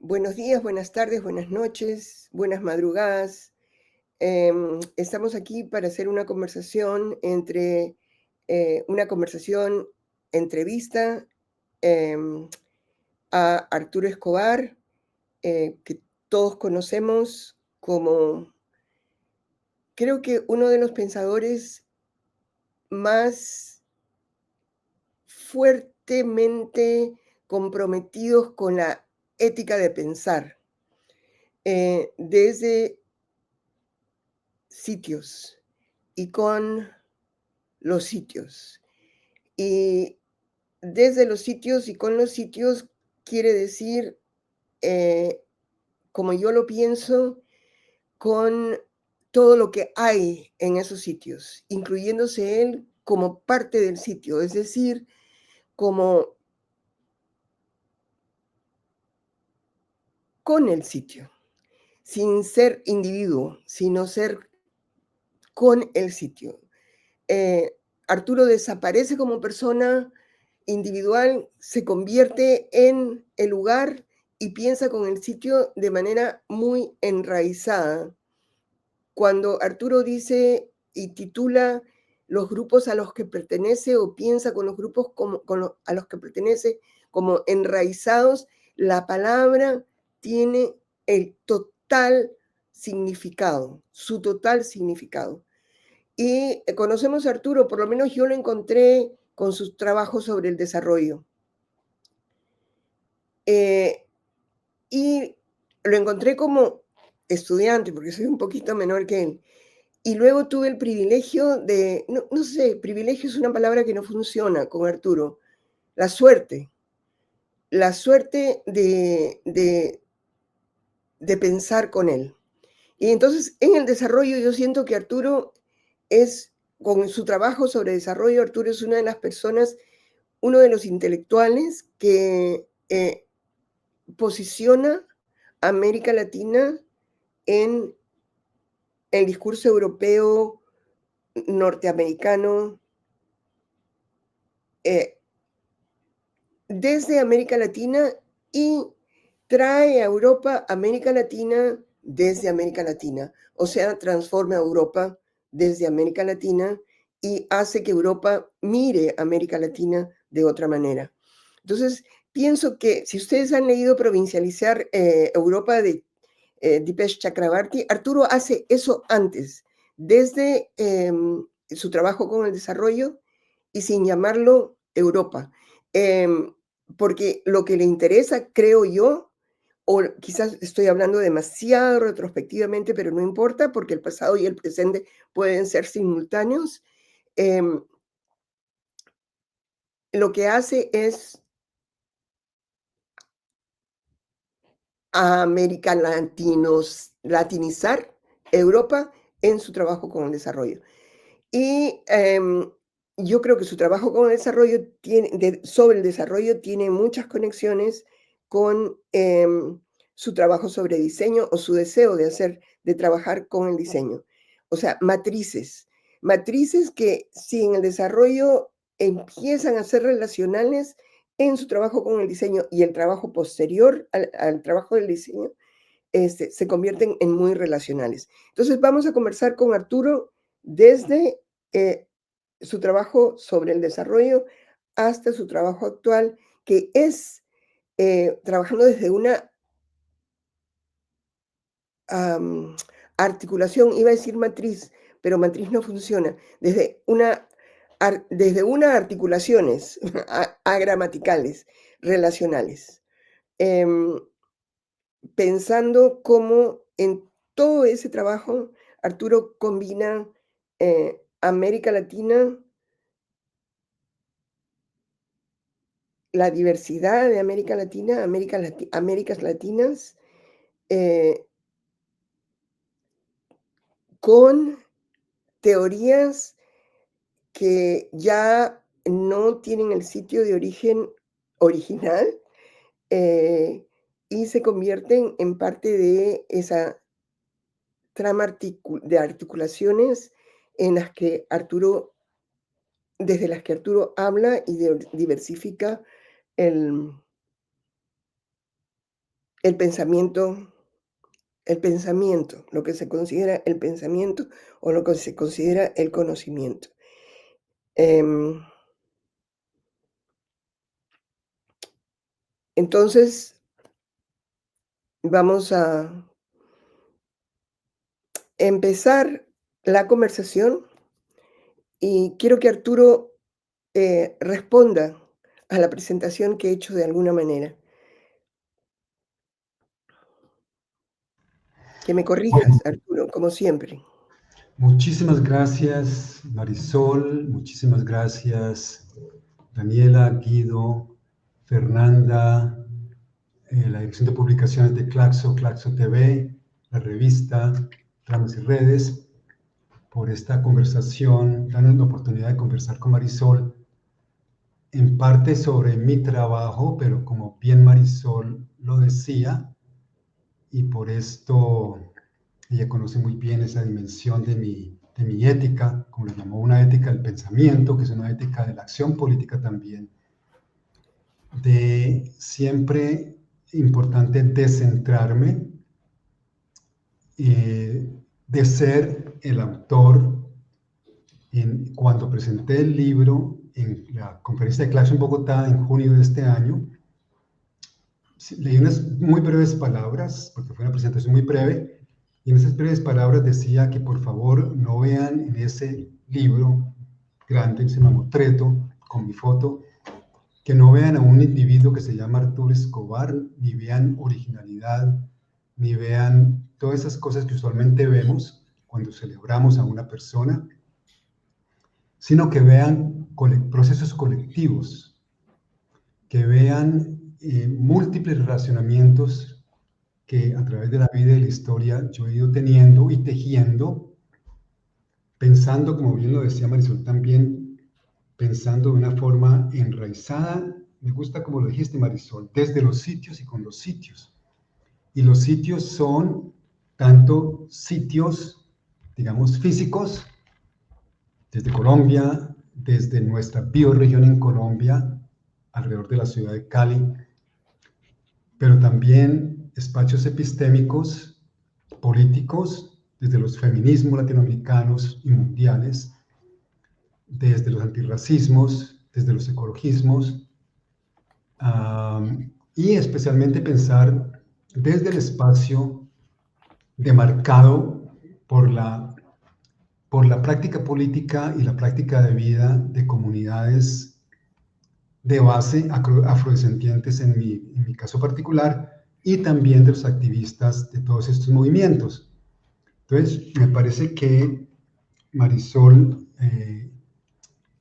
Buenos días, buenas tardes, buenas noches, buenas madrugadas. Estamos aquí para hacer una conversación una conversación entrevista em, a Arturo Escobar, que todos conocemos como, creo que uno de los pensadores más fuertemente comprometidos con la ética de pensar, desde sitios y con los sitios. Y desde los sitios y con los sitios quiere decir, eh, como yo lo pienso, con todo lo que hay en esos sitios, incluyéndose él como parte del sitio, es decir, como con el sitio, sin ser individuo, sino ser con el sitio. Eh, Arturo desaparece como persona individual, se convierte en el lugar y piensa con el sitio de manera muy enraizada. Cuando Arturo dice y titula los grupos a los que pertenece o piensa con los grupos a los que pertenece como enraizados, la palabra tiene el total significado, su total significado. Y conocemos a Arturo, por lo menos yo lo encontré con sus trabajos sobre el desarrollo. Eh, y lo encontré como estudiante, porque soy un poquito menor que él. Y luego tuve el privilegio no sé, privilegio es una palabra que no funciona con Arturo, la suerte, la suerte de pensar con él. Y entonces en el desarrollo yo siento que Arturo es, con su trabajo sobre desarrollo, Arturo es una de las personas, uno de los intelectuales que posiciona a América Latina en el discurso europeo, norteamericano, eh, desde América Latina, y trae a Europa América Latina desde América Latina. O sea, transforma a Europa desde América Latina y hace que Europa mire a América Latina de otra manera. Entonces, pienso que si ustedes han leído Provincializar Europa de Dipesh Chakrabarty, Arturo hace eso antes, desde su trabajo con el desarrollo y sin llamarlo Europa. Em, Porque lo que le interesa, creo yo, o quizás estoy hablando demasiado retrospectivamente, pero no importa porque el pasado y el presente pueden ser simultáneos. em, lo que hace es latinizar Europa en su trabajo con el desarrollo. Y yo creo que su trabajo con el desarrollo sobre el desarrollo tiene muchas conexiones con su trabajo sobre diseño o su deseo de trabajar con el diseño. O sea, matrices que si en el desarrollo empiezan a ser relacionales en su trabajo con el diseño y el trabajo posterior al trabajo del diseño, se convierten en muy relacionales. Entonces vamos a conversar con Arturo desde eh, su trabajo sobre el desarrollo hasta su trabajo actual, que es trabajando desde una articulación, iba a decir matriz, pero matriz no funciona, desde una articulaciones agramaticales, relacionales. Em, Pensando cómo en todo ese trabajo Arturo combina América Latina, la diversidad de América Latina, Américas Latinas, eh, con teorías que ya no tienen el sitio de origen original, eh, y se convierten en parte de esa trama de articulaciones en las que desde las que Arturo habla y diversifica el, el pensamiento, lo que se considera el pensamiento o lo que se considera el conocimiento. Em, entonces, vamos a empezar la conversación y quiero que Arturo responda a la presentación que he hecho de alguna manera. Que me Bueno, corrijas, Arturo, como siempre. muchísimas gracias, Marisol, muchísimas gracias, Daniela, Guido, Fernanda, la dirección de publicaciones de Claxo, Claxo TV, la revista Ramas y Redes, por esta conversación, darnos la oportunidad de conversar con Marisol, en parte sobre mi trabajo, pero como bien Marisol lo decía, y por esto ella conoce muy bien esa dimensión de mi ética, como le llamó, una ética del pensamiento, que es una ética de la acción política también, de siempre importante descentrarme, de ser el autor. Cuando presenté el libro en la conferencia de Claxo en Bogotá en junio de este año, leí unas muy breves palabras, porque fue una presentación muy breve, y en esas breves palabras decía que por favor no vean en ese libro grande, ese mamotreto, con mi foto, que no vean a un individuo que se llama Arturo Escobar, ni vean originalidad, ni vean todas esas cosas que usualmente vemos cuando celebramos a una persona, sino que vean procesos colectivos, que vean múltiples relacionamientos que a través de la vida y la historia yo he ido teniendo y tejiendo, pensando, como bien lo decía Marisol también, pensando de una forma enraizada, me gusta como lo dijiste Marisol, desde los sitios y con los sitios. Y los sitios son tanto sitios, digamos, físicos, desde Colombia, desde nuestra bioregión en Colombia, alrededor de la ciudad de Cali, pero también espacios epistémicos, políticos, desde los feminismos latinoamericanos y mundiales, desde los antirracismos, desde los ecologismos, y especialmente pensar desde el espacio demarcado por por la práctica política y la práctica de vida de comunidades de base afrodescendientes en mi caso particular, y también de los activistas de todos estos movimientos. Entonces, me parece que Marisol,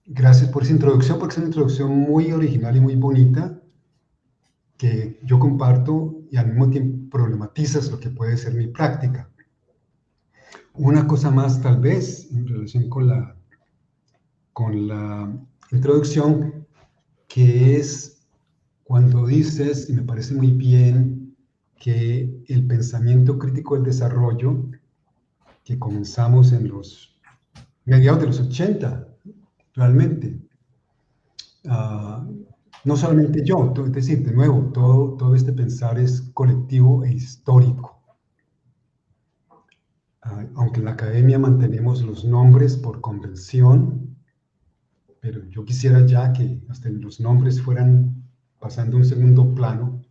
gracias por esa introducción, porque es una introducción muy original y muy bonita, que yo comparto y al mismo tiempo problematizas lo que puede ser mi práctica. Una cosa más, tal vez, en relación con la introducción, que es cuando dices, y me parece muy bien, que el pensamiento crítico del desarrollo, que comenzamos en los mediados de los 80, realmente, no solamente yo, es decir, de nuevo, todo este pensar es colectivo e histórico. Aunque en la academia mantenemos los nombres por convención, pero yo quisiera ya que hasta los nombres fueran pasando a un segundo plano,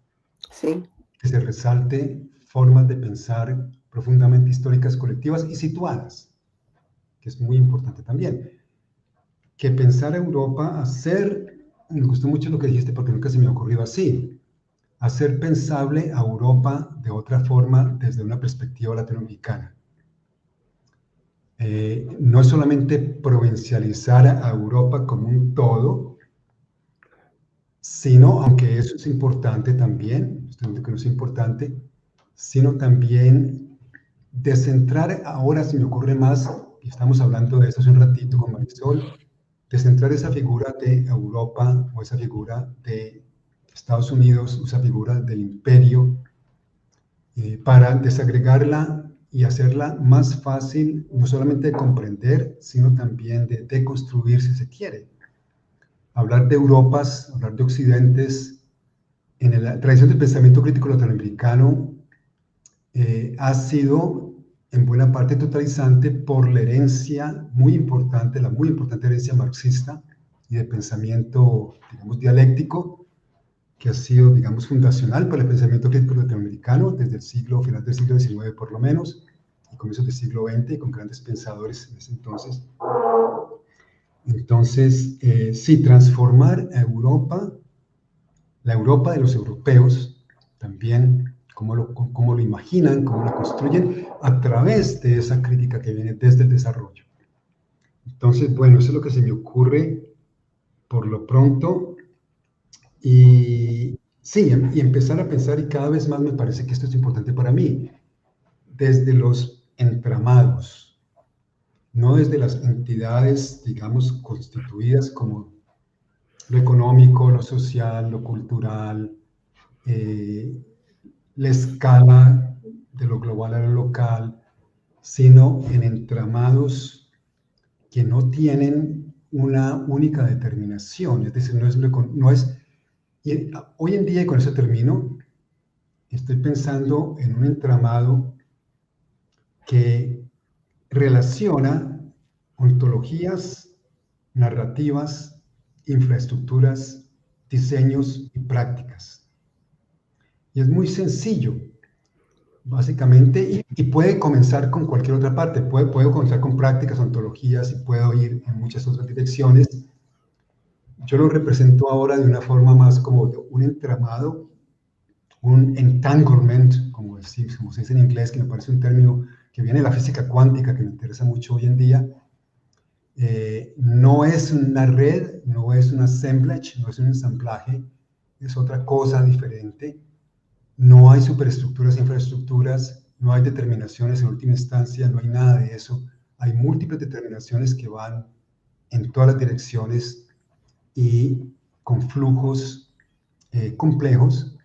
Sí, que se resalte formas de pensar profundamente históricas, colectivas y situadas, que es muy importante también. Que pensar a Europa, me gustó mucho lo que dijiste porque nunca se me ha ocurrido así, hacer pensable a Europa de otra forma desde una perspectiva latinoamericana. No es solamente provincializar a Europa como un todo, sino, aunque eso es importante también, estoy que no es importante, sino también descentrar, ahora se me ocurre más, y estamos hablando de eso hace un ratito con Marisol, descentrar esa figura de Europa o esa figura de Estados Unidos, esa figura del imperio, para desagregarla y hacerla más fácil, no solamente de comprender, sino también de deconstruir si se quiere. Hablar de Europas, hablar de Occidentes, en la tradición del pensamiento crítico latinoamericano ha sido en buena parte totalizante por la herencia muy importante, la muy importante herencia marxista y de pensamiento, digamos, dialéctico, que ha sido, digamos, fundacional para el pensamiento crítico latinoamericano desde el final del siglo XIX por lo menos, y comienzos del siglo XX, con grandes pensadores en ese entonces. Entonces, sí, transformar a Europa, la Europa de los europeos, también cómo lo imaginan, cómo lo construyen, a través de esa crítica que viene desde el desarrollo. Entonces, bueno, eso es lo que se me ocurre por lo pronto. Y sí, y empezar a pensar, y cada vez más me parece que esto es importante para mí, desde los entramados, no desde las entidades, digamos, constituidas como lo económico, lo social, lo cultural, eh, la escala de lo global a lo local, sino en entramados que no tienen una única determinación, es decir, no es y hoy en día, y con eso termino, estoy pensando en un entramado que relaciona ontologías, narrativas, infraestructuras, diseños y prácticas. Y es muy sencillo, básicamente, y puede comenzar con cualquier otra parte. Puedo comenzar con prácticas, ontologías, y puedo ir en muchas otras direcciones. Yo lo represento ahora de una forma más como de un entramado, un entanglement, como se dice en inglés, que me parece un término que viene de la física cuántica, que me interesa mucho hoy en día. No es una red, no es un assemblage, no es un ensamblaje, es otra cosa diferente. No hay superestructuras, infraestructuras, no hay determinaciones en última instancia, no hay nada de eso. Hay múltiples determinaciones que van en todas las direcciones y con flujos complejos.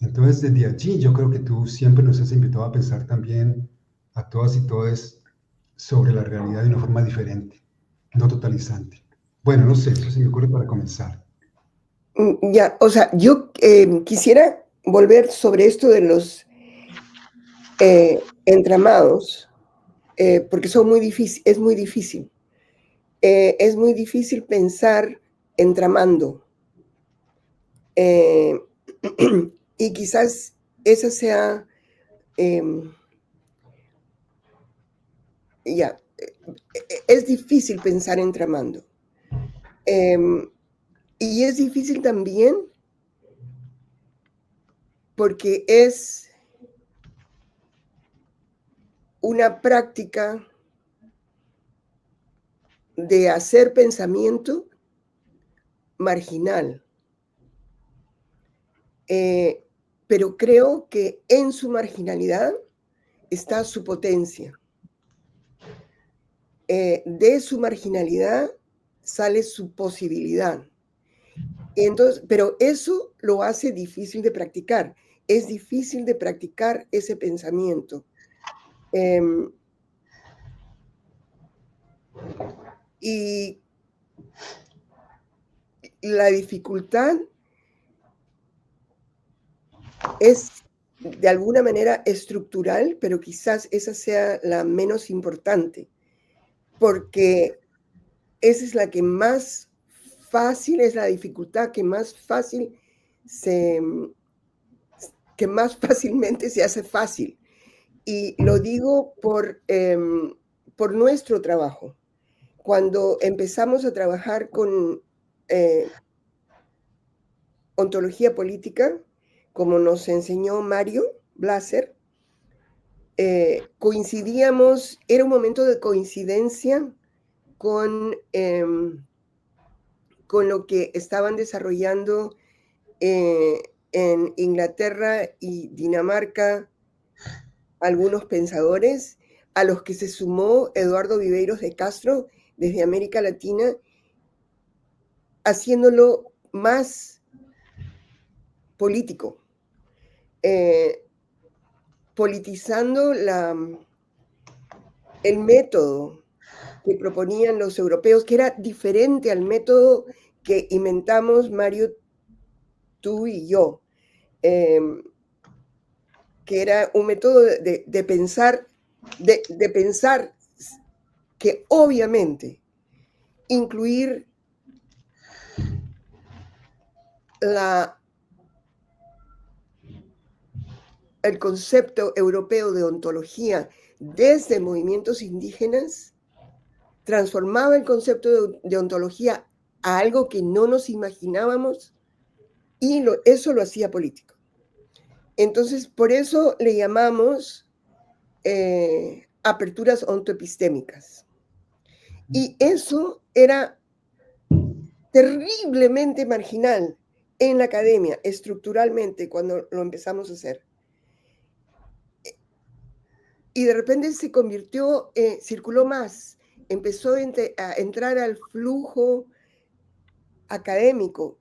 Entonces, desde allí yo creo que tú siempre nos has invitado a pensar también a todas y todos sobre la realidad de una forma diferente, no totalizante. Bueno, no sé, eso se me ocurre para comenzar. Ya, o sea, yo quisiera volver sobre esto de los entramados, porque son muy difícil, es muy difícil. Es muy difícil pensar entramando. Eh, y quizás esa sea, ya, es difícil pensar entramando. Y es difícil también porque es una práctica de hacer pensamiento marginal. Pero creo que en su marginalidad está su potencia. De su marginalidad sale su posibilidad. Entonces, pero eso lo hace difícil de practicar. Es difícil de practicar ese pensamiento. Y la dificultad es de alguna manera estructural, pero quizás esa sea la menos importante, porque esa es la que más fácil, es la dificultad que más fácil que más fácilmente se hace fácil. Y lo digo por nuestro trabajo. Cuando empezamos a trabajar con ontología política, como nos enseñó Mario Blaser, coincidíamos, era un momento de coincidencia con lo que estaban desarrollando en Inglaterra y Dinamarca algunos pensadores, a los que se sumó Eduardo Viveiros de Castro desde América Latina, haciéndolo más político, politizando el método que proponían los europeos, que era diferente al método que inventamos Mario, tú y yo. que era un método de pensar, de pensar que obviamente incluir el concepto europeo de ontología desde movimientos indígenas transformaba el concepto de ontología a algo que no nos imaginábamos y eso lo hacía político. Entonces, por eso le llamamos aperturas ontoepistémicas. Y eso era terriblemente marginal en la academia, estructuralmente, cuando lo empezamos a hacer. Y de repente se convirtió, circuló más, empezó a entrar al flujo académico.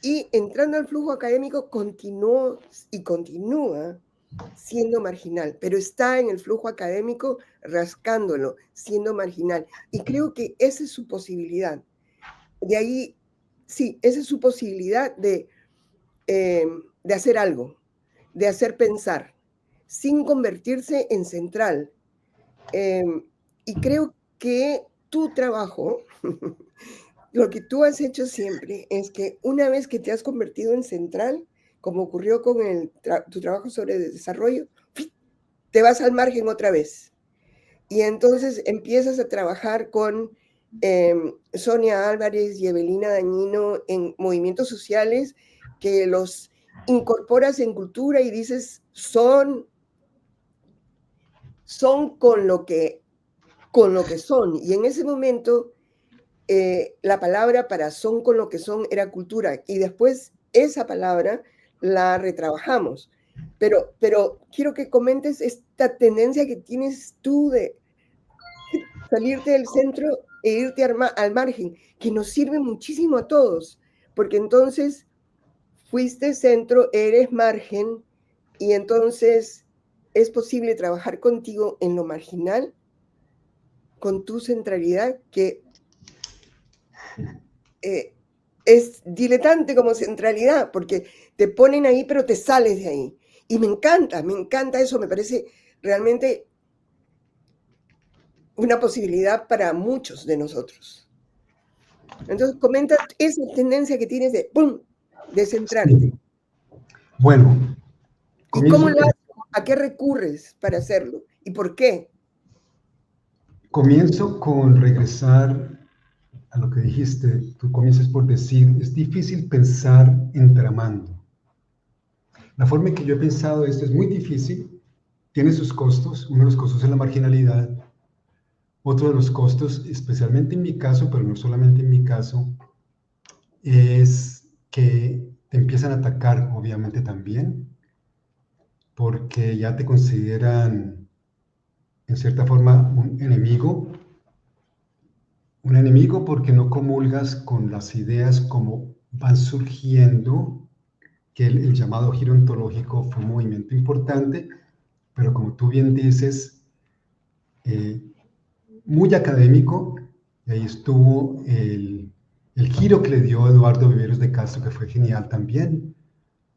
Y entrando al flujo académico continuó y continúa siendo marginal, pero está en el flujo académico rascándolo, siendo marginal. Y creo que esa es su posibilidad. De ahí, sí, esa es su posibilidad de hacer algo, de hacer pensar, sin convertirse en central. Y creo que tu trabajo, lo que tú has hecho siempre, es que una vez que te has convertido en central, como ocurrió con tu trabajo sobre desarrollo, te vas al margen otra vez. Y entonces empiezas a trabajar con Sonia Álvarez y Evelina Dañino en movimientos sociales que los incorporas en cultura y dices, son con lo que son. Y en ese momento la palabra para son con lo que son era cultura. Y después esa palabra la retrabajamos. Pero quiero que comentes esta tendencia que tienes tú de salirte del centro e irte al margen, que nos sirve muchísimo a todos, porque entonces fuiste centro, eres margen, y entonces es posible trabajar contigo en lo marginal, con tu centralidad, que es diletante como centralidad, porque te ponen ahí, pero te sales de ahí. Y me encanta eso, me parece realmente una posibilidad para muchos de nosotros. Entonces, comenta esa tendencia que tienes de, ¡pum!, de centrarte. Sí. Bueno, ¿Y cómo comienzo, lo haces? ¿A qué recurres para hacerlo? ¿Y por qué? comienzo con regresar a lo que dijiste. Tú comienzas por decir, es difícil pensar entramando. La forma en que yo he pensado esto es muy difícil, tiene sus costos. Uno de los costos es la marginalidad. Otro de los costos, especialmente en mi caso, pero no solamente en mi caso, es que te empiezan a atacar, obviamente también, porque ya te consideran, en cierta forma, un enemigo porque no comulgas con las ideas como van surgiendo, que el llamado giro ontológico fue un movimiento importante, pero como tú bien dices, muy académico, y ahí estuvo el giro que le dio Eduardo Viveros de Castro, que fue genial también,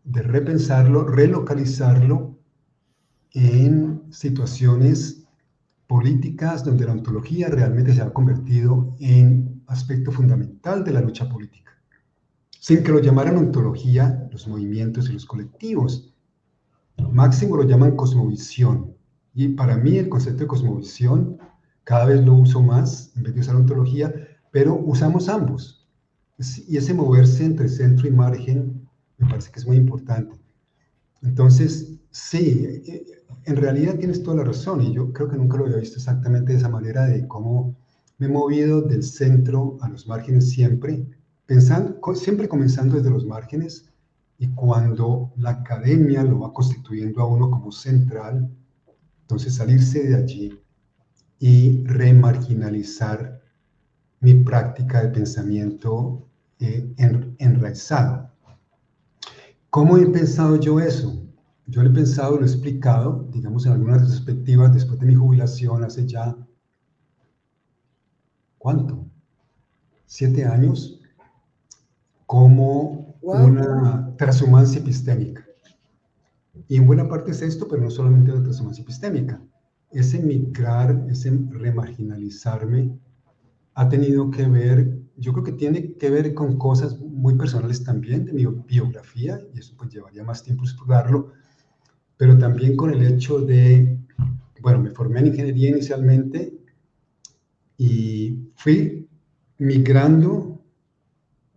de repensarlo, relocalizarlo en situaciones políticas donde la ontología realmente se ha convertido en aspecto fundamental de la lucha política. Sin que lo llamaran ontología, los movimientos y los colectivos, máximo lo llaman cosmovisión. Y para mí el concepto de cosmovisión cada vez lo uso más en vez de usar ontología, pero usamos ambos. Y ese moverse entre centro y margen me parece que es muy importante. Entonces, sí, en realidad tienes toda la razón y yo creo que nunca lo había visto exactamente de esa manera de cómo me he movido del centro a los márgenes siempre, siempre comenzando desde los márgenes y cuando la academia lo va constituyendo a uno como central, entonces salirse de allí y remarginalizar mi práctica de pensamiento enraizado. ¿Cómo he pensado yo eso? Yo lo he pensado, lo he explicado, digamos, en algunas perspectivas después de mi jubilación hace ya, ¿cuánto? 7 años, cómo Wow, una transhumancia epistémica. Y en buena parte es esto, pero no solamente la transhumancia epistémica. Ese migrar, ese remarginalizarme, ha tenido que ver, yo creo que tiene que ver con cosas muy personales también de mi biografía, y eso pues llevaría más tiempo explorarlo, pero también con el hecho de, bueno, me formé en ingeniería inicialmente y fui migrando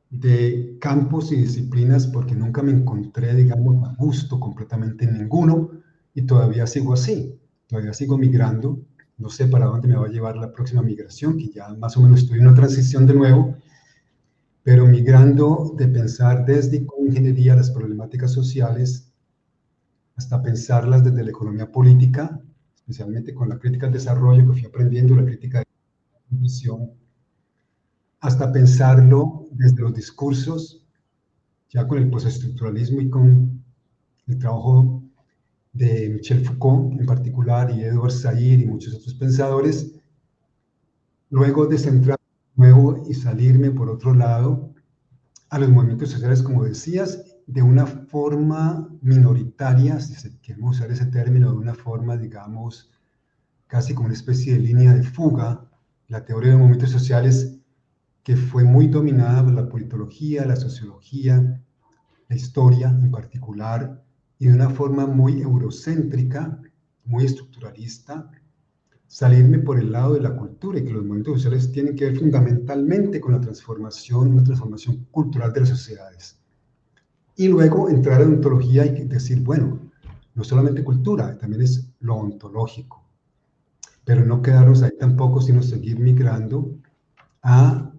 de campos y disciplinas porque nunca me encontré, digamos, a gusto completamente en ninguno y todavía sigo así, todavía sigo migrando. No sé para dónde me va a llevar la próxima migración, que ya más o menos estoy en una transición de nuevo, pero migrando de pensar desde ingeniería las problemáticas sociales hasta pensarlas desde la economía política, especialmente con la crítica al desarrollo que fui aprendiendo, la crítica de la visión, hasta pensarlo desde los discursos, ya con el postestructuralismo y con el trabajo de Michel Foucault en particular y Edward Said y muchos otros pensadores, luego de centrar nuevo y salirme por otro lado a los movimientos sociales, como decías, de una forma minoritaria, si se queremos usar ese término, de una forma, digamos, casi como una especie de línea de fuga, la teoría de movimientos sociales que fue muy dominada por la politología, la sociología, la historia en particular, y de una forma muy eurocéntrica, muy estructuralista, salirme por el lado de la cultura y que los movimientos sociales tienen que ver fundamentalmente con la transformación, una transformación cultural de las sociedades. Y luego entrar a la ontología y decir, bueno, no solamente cultura, también es lo ontológico, pero no quedarnos ahí tampoco, sino seguir migrando a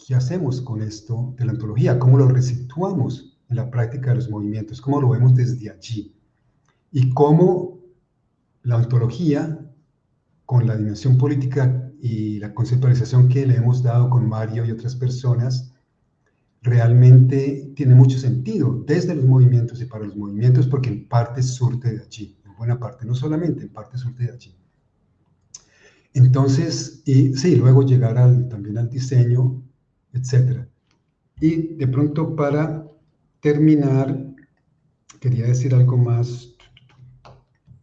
qué hacemos con esto de la ontología, cómo lo resituamos en la práctica de los movimientos, cómo lo vemos desde allí y cómo la ontología, con la dimensión política y la conceptualización que le hemos dado con Mario y otras personas, realmente tiene mucho sentido desde los movimientos y para los movimientos, porque en parte surte de allí, en buena parte, no solamente, en parte surte de allí. Entonces, y sí, luego llegar también al diseño, etcétera. Y de pronto para terminar, quería decir algo más.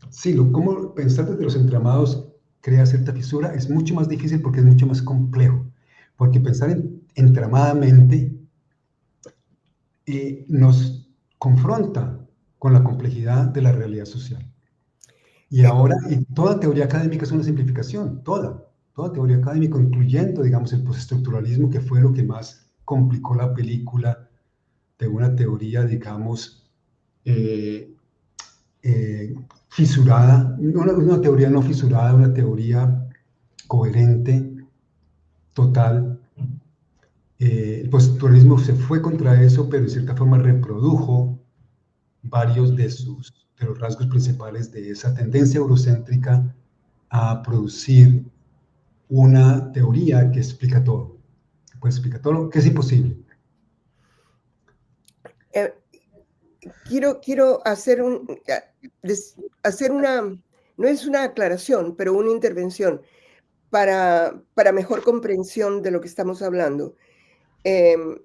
Sí, cómo pensar desde los entramados crea cierta fisura es mucho más difícil porque es mucho más complejo. Porque pensar entramadamente nos confronta con la complejidad de la realidad social. Y eh, ahora, y toda teoría académica es una simplificación, toda teoría académica, incluyendo, digamos, el postestructuralismo, que fue lo que más complicó la película de una teoría, digamos, eh, fisurada, una teoría no fisurada, una teoría coherente, total. El postestructuralismo se fue contra eso, pero en cierta forma reprodujo varios de los rasgos principales de esa tendencia eurocéntrica a producir una teoría que explica todo, que puede explicar todo, que es imposible. eh, quiero hacer una, no es una aclaración, pero una intervención para mejor comprensión de lo que estamos hablando. Em,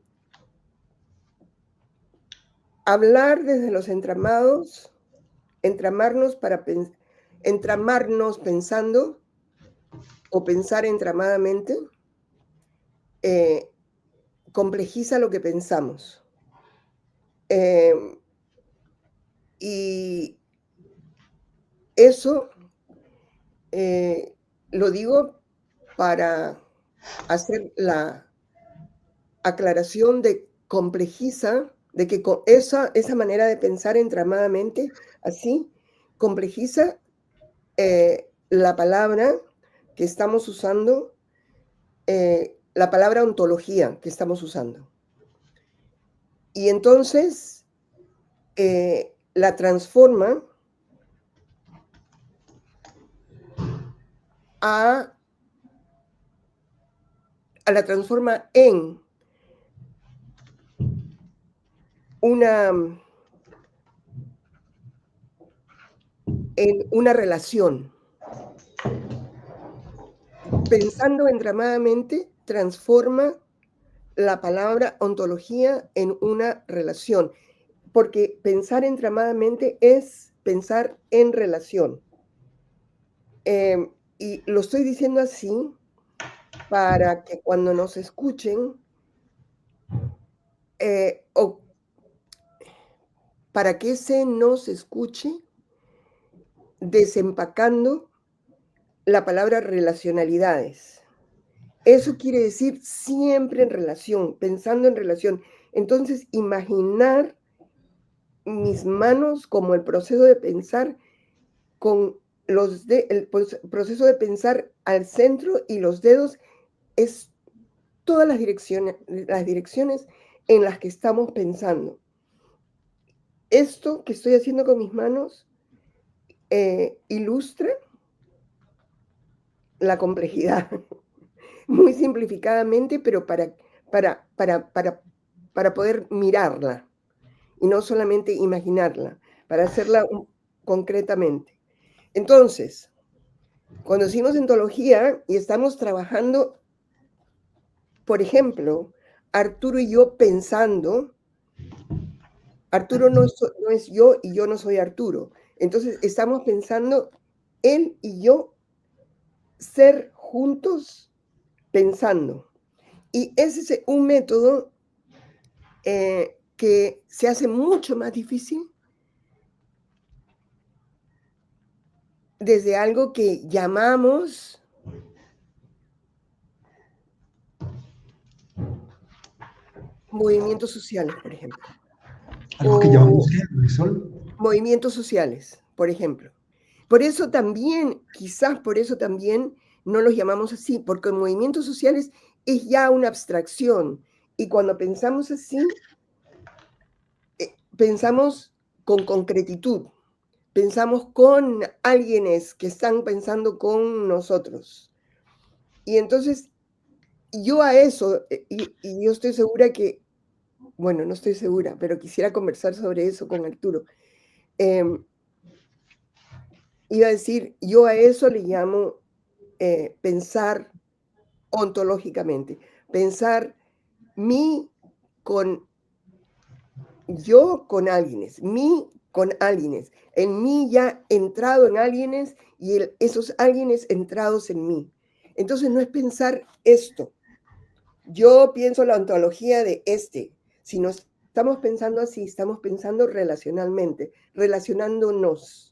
Hablar desde los entramados, entramarnos entramarnos pensando o pensar entramadamente, eh, complejiza lo que pensamos. Em, y eso lo digo para hacer la aclaración de complejiza, de que esa manera de pensar entramadamente, así, complejiza la palabra que estamos usando, la palabra ontología que estamos usando. Y entonces la transforma a, la transforma una, en una relación. Pensando entramadamente, transforma la palabra ontología en una relación, porque pensar entramadamente es pensar en relación. Y lo estoy diciendo así para que cuando nos escuchen, o para que se nos escuche desempacando la palabra relacionalidades. Eso quiere decir siempre en relación, pensando en relación. Entonces, imaginar mis manos como el proceso de pensar con el proceso de pensar al centro, y los dedos es todas las direcciones en las que estamos pensando. Esto que estoy haciendo con mis manos ilustra la complejidad, muy simplificadamente, pero para, para, para, para poder mirarla y no solamente imaginarla, para hacerla concretamente. Entonces, cuando decimos ontología y estamos trabajando, por ejemplo, Arturo y yo pensando, Arturo no es yo y yo no soy Arturo. Entonces, estamos pensando él y yo ser juntos pensando. Y ese es un método que se hace mucho más difícil desde algo que llamamos movimientos sociales, por ejemplo, Algo que llamamos o ¿qué, Marisol? movimientos sociales, por ejemplo. Por eso también, quizás por eso también no los llamamos así, porque movimientos sociales es ya una abstracción. Y cuando pensamos así, pensamos con concretitud, pensamos con alguienes que están pensando con nosotros. Y entonces yo a eso, y yo estoy segura que, bueno, no estoy segura, pero quisiera conversar sobre eso con Arturo. Em, Iba a decir, yo a eso le llamo pensar ontológicamente, pensar mí con yo con alguienes, mí con alguienes, en mí ya entrado en alguienes y esos alguienes entrados en mí. Entonces no es pensar esto, yo pienso la ontología de este, sino estamos pensando así, estamos pensando relacionalmente, relacionándonos.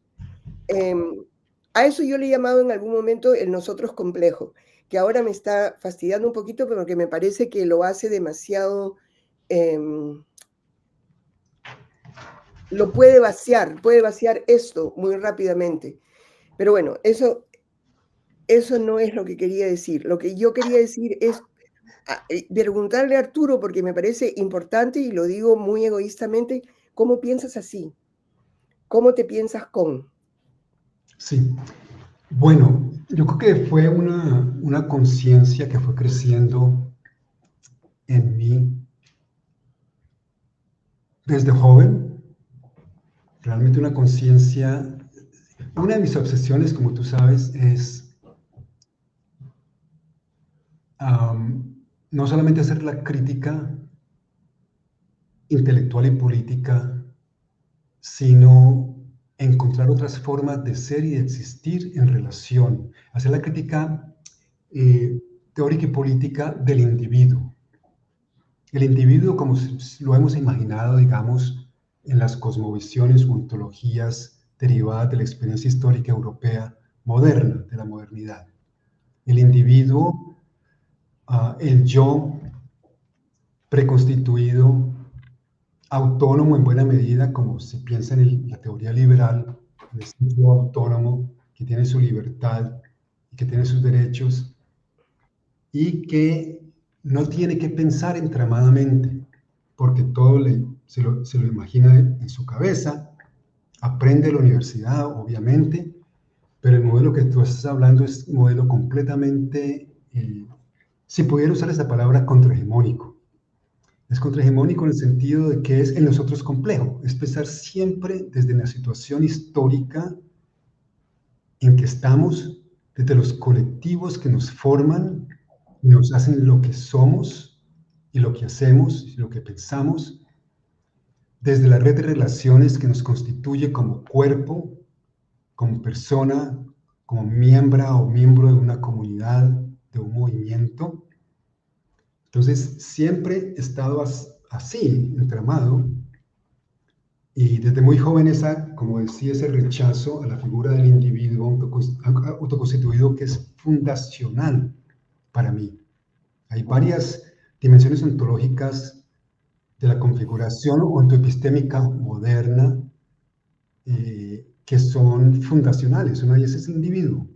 Em, a eso yo le he llamado en algún momento el nosotros complejo, que ahora me está fastidiando un poquito, pero que me parece que lo hace demasiado, em, lo puede vaciar esto muy rápidamente. Pero bueno, eso no es lo que quería decir. Lo que yo quería decir es preguntarle a Arturo, porque me parece importante y lo digo muy egoístamente, ¿cómo piensas así? ¿Cómo te piensas con? Sí. Bueno, yo creo que fue una conciencia que fue creciendo en mí desde joven, realmente una conciencia. Una de mis obsesiones, como tú sabes, es no solamente hacer la crítica intelectual y política, sino encontrar otras formas de ser y de existir en relación, hacer la crítica teórica y política del individuo. El individuo, como lo hemos imaginado, digamos, en las cosmovisiones o ontologías derivadas de la experiencia histórica europea moderna, de la modernidad. El individuo, el yo preconstituido, autónomo en buena medida, como se piensa en la teoría liberal, en este yo autónomo que tiene su libertad y que tiene sus derechos y que no tiene que pensar entramadamente, porque todo se lo imagina en su cabeza, aprende en la universidad, obviamente, pero el modelo que tú estás hablando es un modelo completamente, si pudiera usar esa palabra, contrahegemónico. Es contrahegemónico en el sentido de que es en nosotros complejo, es pensar siempre desde la situación histórica en que estamos, desde los colectivos que nos forman, nos hacen lo que somos, y lo que hacemos y lo que pensamos, desde la red de relaciones que nos constituye como cuerpo, como persona, como miembro de una comunidad, de un movimiento. Entonces, siempre he estado así, entramado, y desde muy joven como decía, ese rechazo a la figura del individuo autoconstituido que es fundacional para mí. Hay varias dimensiones ontológicas de la configuración ontoepistémica moderna que son fundacionales. Una de ellas es el individuo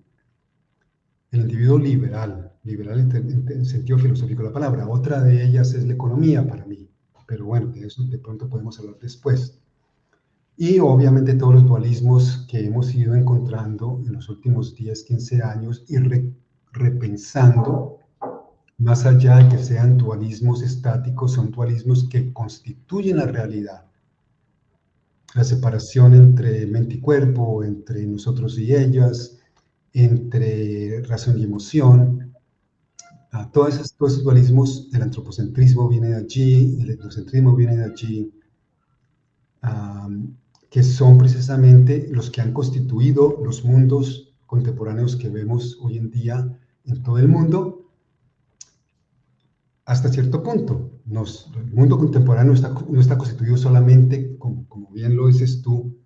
liberal en sentido filosófico de la palabra. Otra de ellas es la economía para mí, pero bueno, de eso de pronto podemos hablar después. Y obviamente todos los dualismos que hemos ido encontrando en los últimos 10, 15 años y repensando, más allá de que sean dualismos estáticos, son dualismos que constituyen la realidad. La separación entre mente y cuerpo, entre nosotros y ellas, entre razón y emoción. Todos esos dualismos, el antropocentrismo viene de allí, el etnocentrismo viene de allí, que son precisamente los que han constituido los mundos contemporáneos que vemos hoy en día en todo el mundo, hasta cierto punto. El mundo contemporáneo no está constituido solamente, como bien lo dices tú,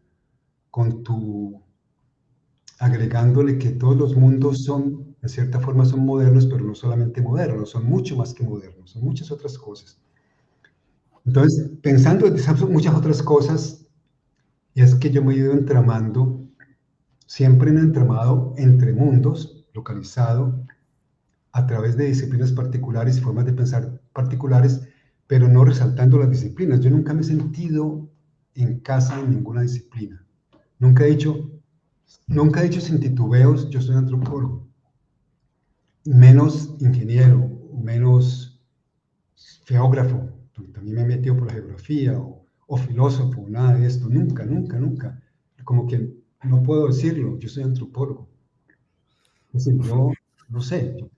agregándole que todos los mundos son, en cierta forma, son modernos, pero no solamente modernos, son mucho más que modernos, son muchas otras cosas. Entonces, pensando en muchas otras cosas, es que yo me he ido entramando, siempre en entramado entre mundos, localizado, a través de disciplinas particulares y formas de pensar particulares, pero no resaltando las disciplinas. Yo nunca me he sentido en casa en ninguna disciplina. Nunca he dicho sin titubeos, yo soy antropólogo. Menos ingeniero, menos geógrafo, también me he metido por la geografía, o filósofo, nada de esto. Nunca, nunca, nunca. Como que no puedo decirlo, yo soy antropólogo. Es decir, yo no sé, yo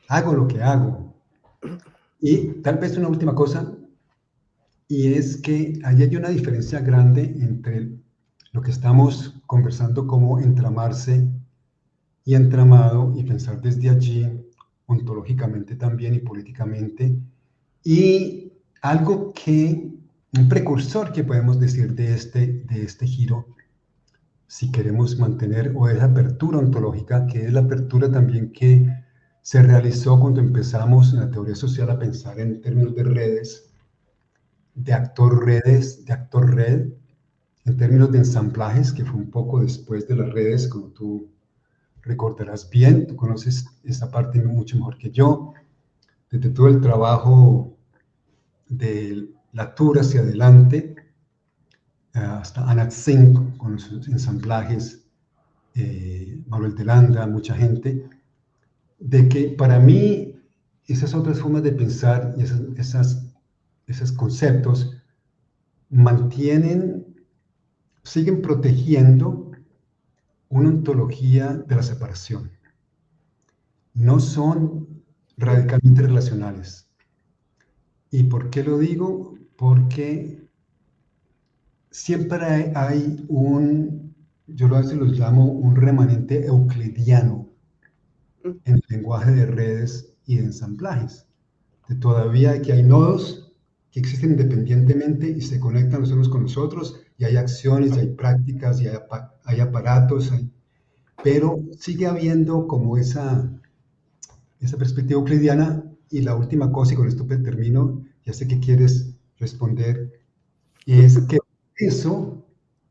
hago lo que hago. Y tal vez una última cosa, y es que ahí hay una diferencia grande entre lo que estamos conversando como entramarse y entramado y pensar desde allí, ontológicamente también y políticamente, y un precursor que podemos decir de este giro, si queremos mantener, o esa apertura ontológica, que es la apertura también que se realizó cuando empezamos en la teoría social a pensar en términos de redes, de actor-red, en términos de ensamblajes, que fue un poco después de las redes, como tú recordarás bien, tú conoces esta parte mucho mejor que yo, desde todo el trabajo de la tour hacia adelante, hasta Anat Singh con sus ensamblajes, Manuel de Landa, mucha gente, de que para mí esas otras formas de pensar y esos conceptos siguen protegiendo una ontología de la separación. No son radicalmente relacionales. ¿Y por qué lo digo? Porque siempre hay yo a veces lo llamo un remanente euclidiano en el lenguaje de redes y de ensamblajes. Todavía que hay nodos que existen independientemente y se conectan los unos con los otros, y hay acciones, y hay prácticas, y hay aparatos, pero sigue habiendo como esa perspectiva euclidiana. Y la última cosa, y con esto termino, ya sé que quieres responder, es que eso,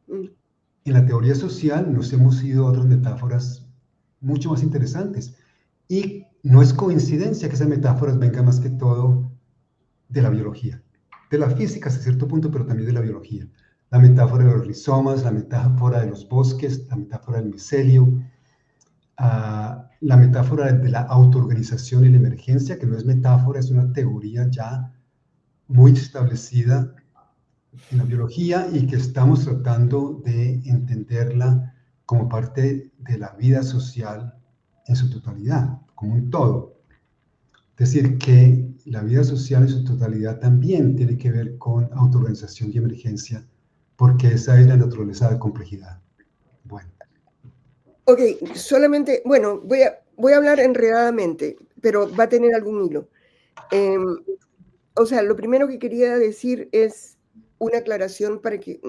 en la teoría social, nos hemos ido a otras metáforas mucho más interesantes. Y no es coincidencia que esas metáforas vengan más que todo de la biología, de la física hasta cierto punto, pero también de la biología. La metáfora de los rizomas, la metáfora de los bosques, la metáfora del micelio, la metáfora de la autoorganización y la emergencia, que no es metáfora, es una teoría ya muy establecida en la biología y que estamos tratando de entenderla como parte de la vida social en su totalidad, como un todo. Es decir, que la vida social en su totalidad también tiene que ver con autoorganización y emergencia, porque esa es la naturaleza de complejidad. Bueno. Ok, solamente, bueno, voy a hablar enredadamente, pero va a tener algún hilo. Em, o sea, lo primero que quería decir es una aclaración para que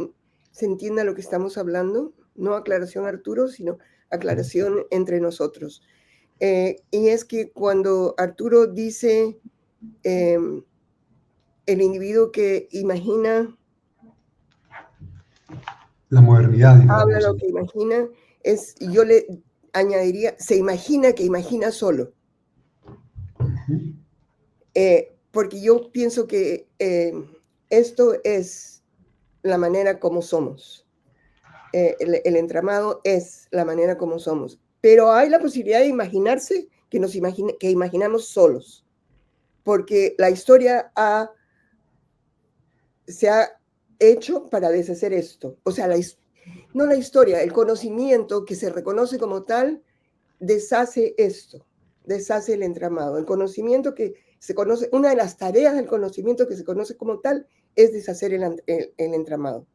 se entienda lo que estamos hablando. No aclaración Arturo, sino aclaración entre nosotros. Y es que cuando Arturo dice el individuo que imagina, La modernidad, habla digamos. lo que imagina, yo le añadiría, se imagina que imagina solo. Porque yo pienso que esto es la manera como somos. El entramado es la manera como somos. Pero hay la posibilidad de imaginarse que imaginamos solos. Porque la historia se ha hecho para deshacer esto. O sea, no la historia, el conocimiento que se reconoce como tal deshace esto, deshace el entramado. El conocimiento que se conoce, una de las tareas del conocimiento que se conoce como tal es deshacer el entramado.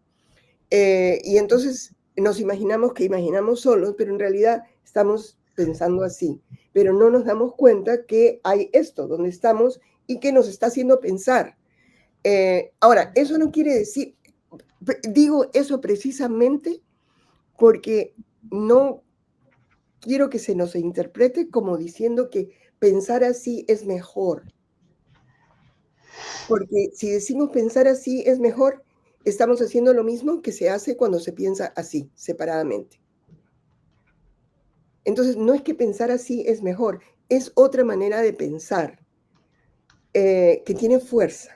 Y entonces nos imaginamos que imaginamos solos, pero en realidad estamos pensando así. Pero no nos damos cuenta que hay esto donde estamos y que nos está haciendo pensar. Ahora, eso no quiere decir, digo eso precisamente porque no quiero que se nos interprete como diciendo que pensar así es mejor. Porque si decimos pensar así es mejor, estamos haciendo lo mismo que se hace cuando se piensa así, separadamente. Entonces, no es que pensar así es mejor, es otra manera de pensar que tiene fuerza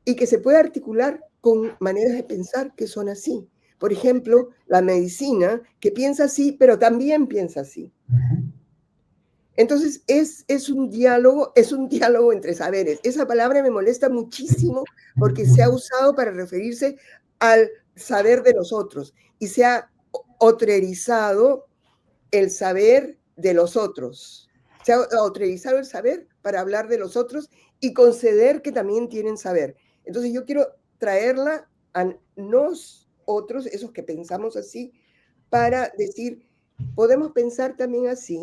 y que se puede articular con maneras de pensar que son así. Por ejemplo, la medicina, que piensa así, pero también piensa así. Entonces, es un diálogo entre saberes. Esa palabra me molesta muchísimo porque se ha usado para referirse al saber de los otros y se ha otrerizado el saber de los otros. Se ha otrerizado el saber para hablar de los otros y conceder que también tienen saber. Entonces, yo quiero traerla a nosotros, esos que pensamos así, para decir, podemos pensar también así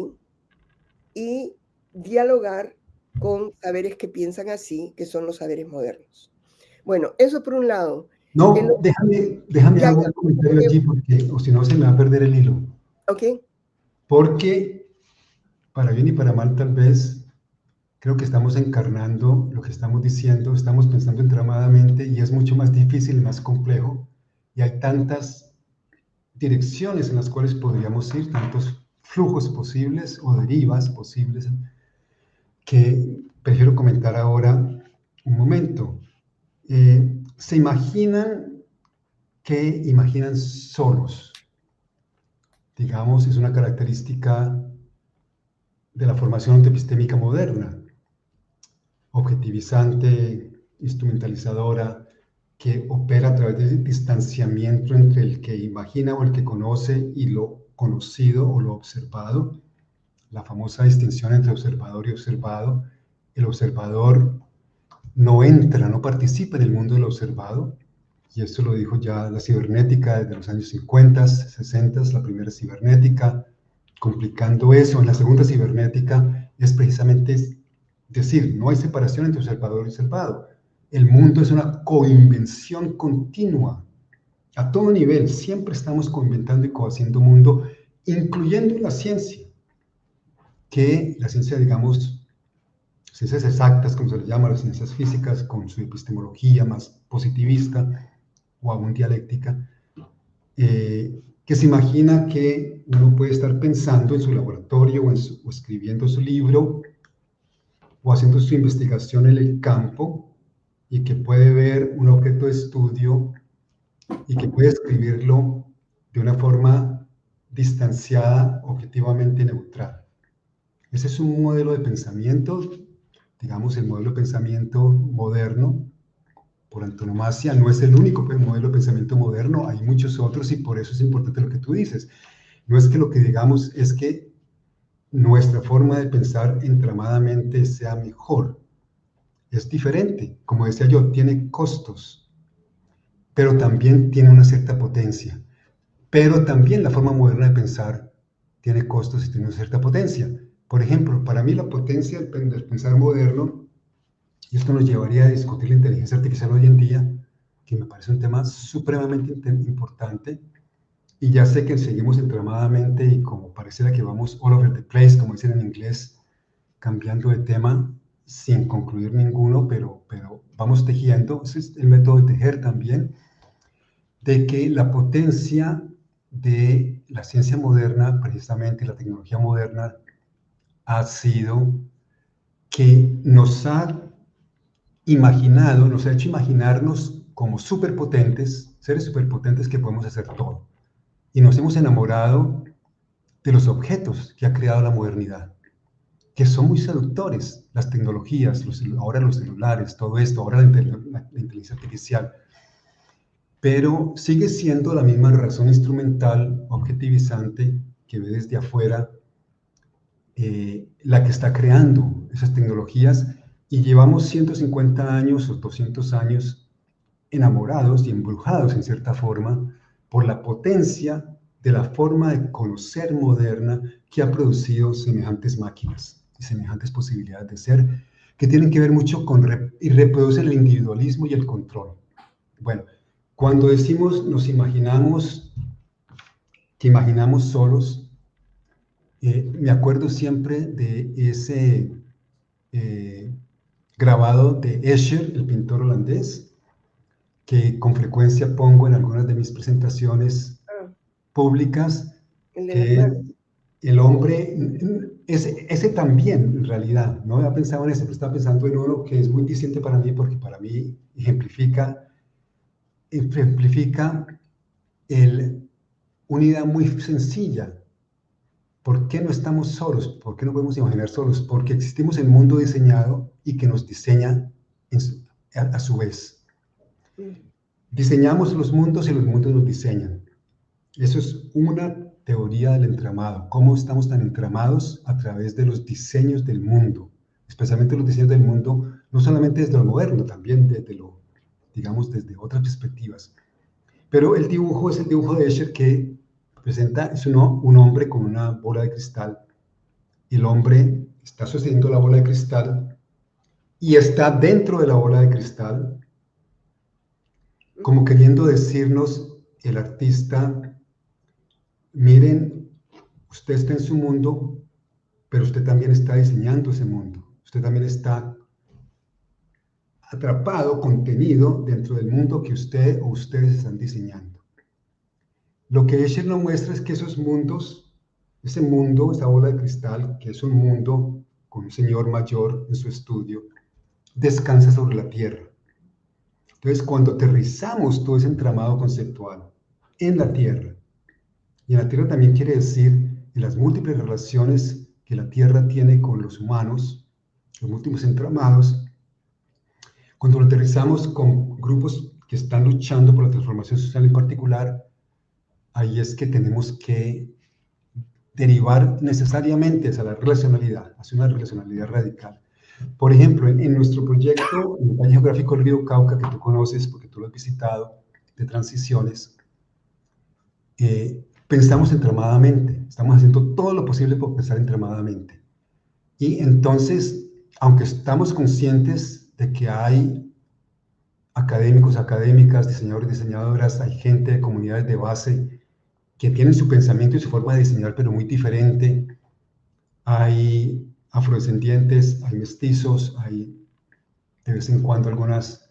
y dialogar con saberes que piensan así, que son los saberes modernos. Bueno, eso por un lado. No, déjame Ya, hago ya. un comentario allí, porque, o si no, se me va a perder el hilo. Ok. Porque, para bien y para mal, tal vez, creo que estamos encarnando lo que estamos diciendo, estamos pensando entramadamente y es mucho más difícil y más complejo. Y hay tantas direcciones en las cuales podríamos ir, tantos flujos posibles o derivas posibles, que prefiero comentar ahora un momento. ¿Se imaginan que imaginan solos? Digamos, es una característica de la formación epistémica moderna, objetivizante, instrumentalizadora, que opera a través del distanciamiento entre el que imagina o el que conoce y lo conocido o lo observado, la famosa distinción entre observador y observado. El observador no entra, no participa en el mundo del observado, y esto lo dijo ya la cibernética desde los años 50, 60, la primera cibernética. Complicando eso, en la segunda cibernética es precisamente decir, no hay separación entre observador y observado. El mundo es una coinvención continua, a todo nivel, siempre estamos coinventando y cohaciendo mundo, incluyendo la ciencia, que la ciencia, digamos, ciencias exactas, como se le llama, las ciencias físicas, con su epistemología más positivista o aún dialéctica, que se imagina que uno puede estar pensando en su laboratorio o escribiendo su libro o haciendo su investigación en el campo y que puede ver un objeto de estudio y que puede escribirlo de una forma distanciada, objetivamente neutral. Ese es un modelo de pensamiento, digamos, el modelo de pensamiento moderno, por antonomasia. No es el único modelo de pensamiento moderno, hay muchos otros y por eso es importante lo que tú dices. No es que lo que digamos es que nuestra forma de pensar entramadamente sea mejor. Es diferente, como decía yo, tiene costos, pero también tiene una cierta potencia. Pero también la forma moderna de pensar tiene costos y tiene una cierta potencia. Por ejemplo, para mí la potencia del pensar moderno, y esto nos llevaría a discutir la inteligencia artificial hoy en día, que me parece un tema supremamente importante, y ya sé que seguimos entramadamente y como pareciera que vamos all over the place, como dicen en inglés, cambiando de tema sin concluir ninguno, pero vamos tejiendo. Ese es el método de tejer también, de que la potencia de la ciencia moderna, precisamente la tecnología moderna, ha sido que nos ha imaginado, nos ha hecho imaginarnos como superpotentes, seres superpotentes que podemos hacer todo. Y nos hemos enamorado de los objetos que ha creado la modernidad, que son muy seductores, las tecnologías, ahora los celulares, todo esto, ahora la inteligencia artificial, pero sigue siendo la misma razón instrumental, objetivizante, que ve desde afuera, la que está creando esas tecnologías, y llevamos 150 años o 200 años enamorados y embrujados en cierta forma por la potencia de la forma de conocer moderna que ha producido semejantes máquinas y semejantes posibilidades de ser, que tienen que ver mucho con y reproducen el individualismo y el control. Bueno, cuando decimos nos imaginamos, que imaginamos solos, me acuerdo siempre de ese grabado de Escher, el pintor holandés, que con frecuencia pongo en algunas de mis presentaciones públicas, El de las que manos. el hombre, ese también en realidad, no había pensado en ese, pero estaba pensando en uno que es muy distinto para mí, porque para mí ejemplifica una idea muy sencilla. ¿Por qué no estamos solos? ¿Por qué no podemos imaginar solos? Porque existimos en un mundo diseñado y que nos diseña a su vez. Diseñamos los mundos y los mundos nos diseñan. Eso es una teoría del entramado. ¿Cómo estamos tan entramados a través de los diseños del mundo? Especialmente los diseños del mundo, no solamente desde lo moderno, también desde lo, digamos, desde otras perspectivas. Pero el dibujo es el dibujo de Escher que presenta, es un hombre con una bola de cristal. El hombre está sosteniendo la bola de cristal y está dentro de la bola de cristal, como queriendo decirnos el artista: miren, usted está en su mundo, pero usted también está diseñando ese mundo. Usted también está atrapado, contenido dentro del mundo que usted o ustedes están diseñando. Lo que Escher nos muestra es que esos mundos, ese mundo, esa bola de cristal, que es un mundo con un señor mayor en su estudio, descansa sobre la Tierra. Entonces, cuando aterrizamos todo ese entramado conceptual en la Tierra, y en la Tierra también quiere decir en las múltiples relaciones que la Tierra tiene con los humanos, los múltiples entramados, cuando lo aterrizamos con grupos que están luchando por la transformación social en particular, ahí es que tenemos que derivar necesariamente hacia la relacionalidad, hacia una relacionalidad radical. Por ejemplo, en nuestro proyecto, en el Valle Geográfico del Río Cauca, que tú conoces porque tú lo has visitado, de transiciones, pensamos entramadamente, estamos haciendo todo lo posible por pensar entramadamente. Y entonces, aunque estamos conscientes de que hay académicos, académicas, diseñadores, diseñadoras, hay gente de comunidades de base que tienen su pensamiento y su forma de diseñar, pero muy diferente, hay afrodescendientes, hay mestizos, hay de vez en cuando algunas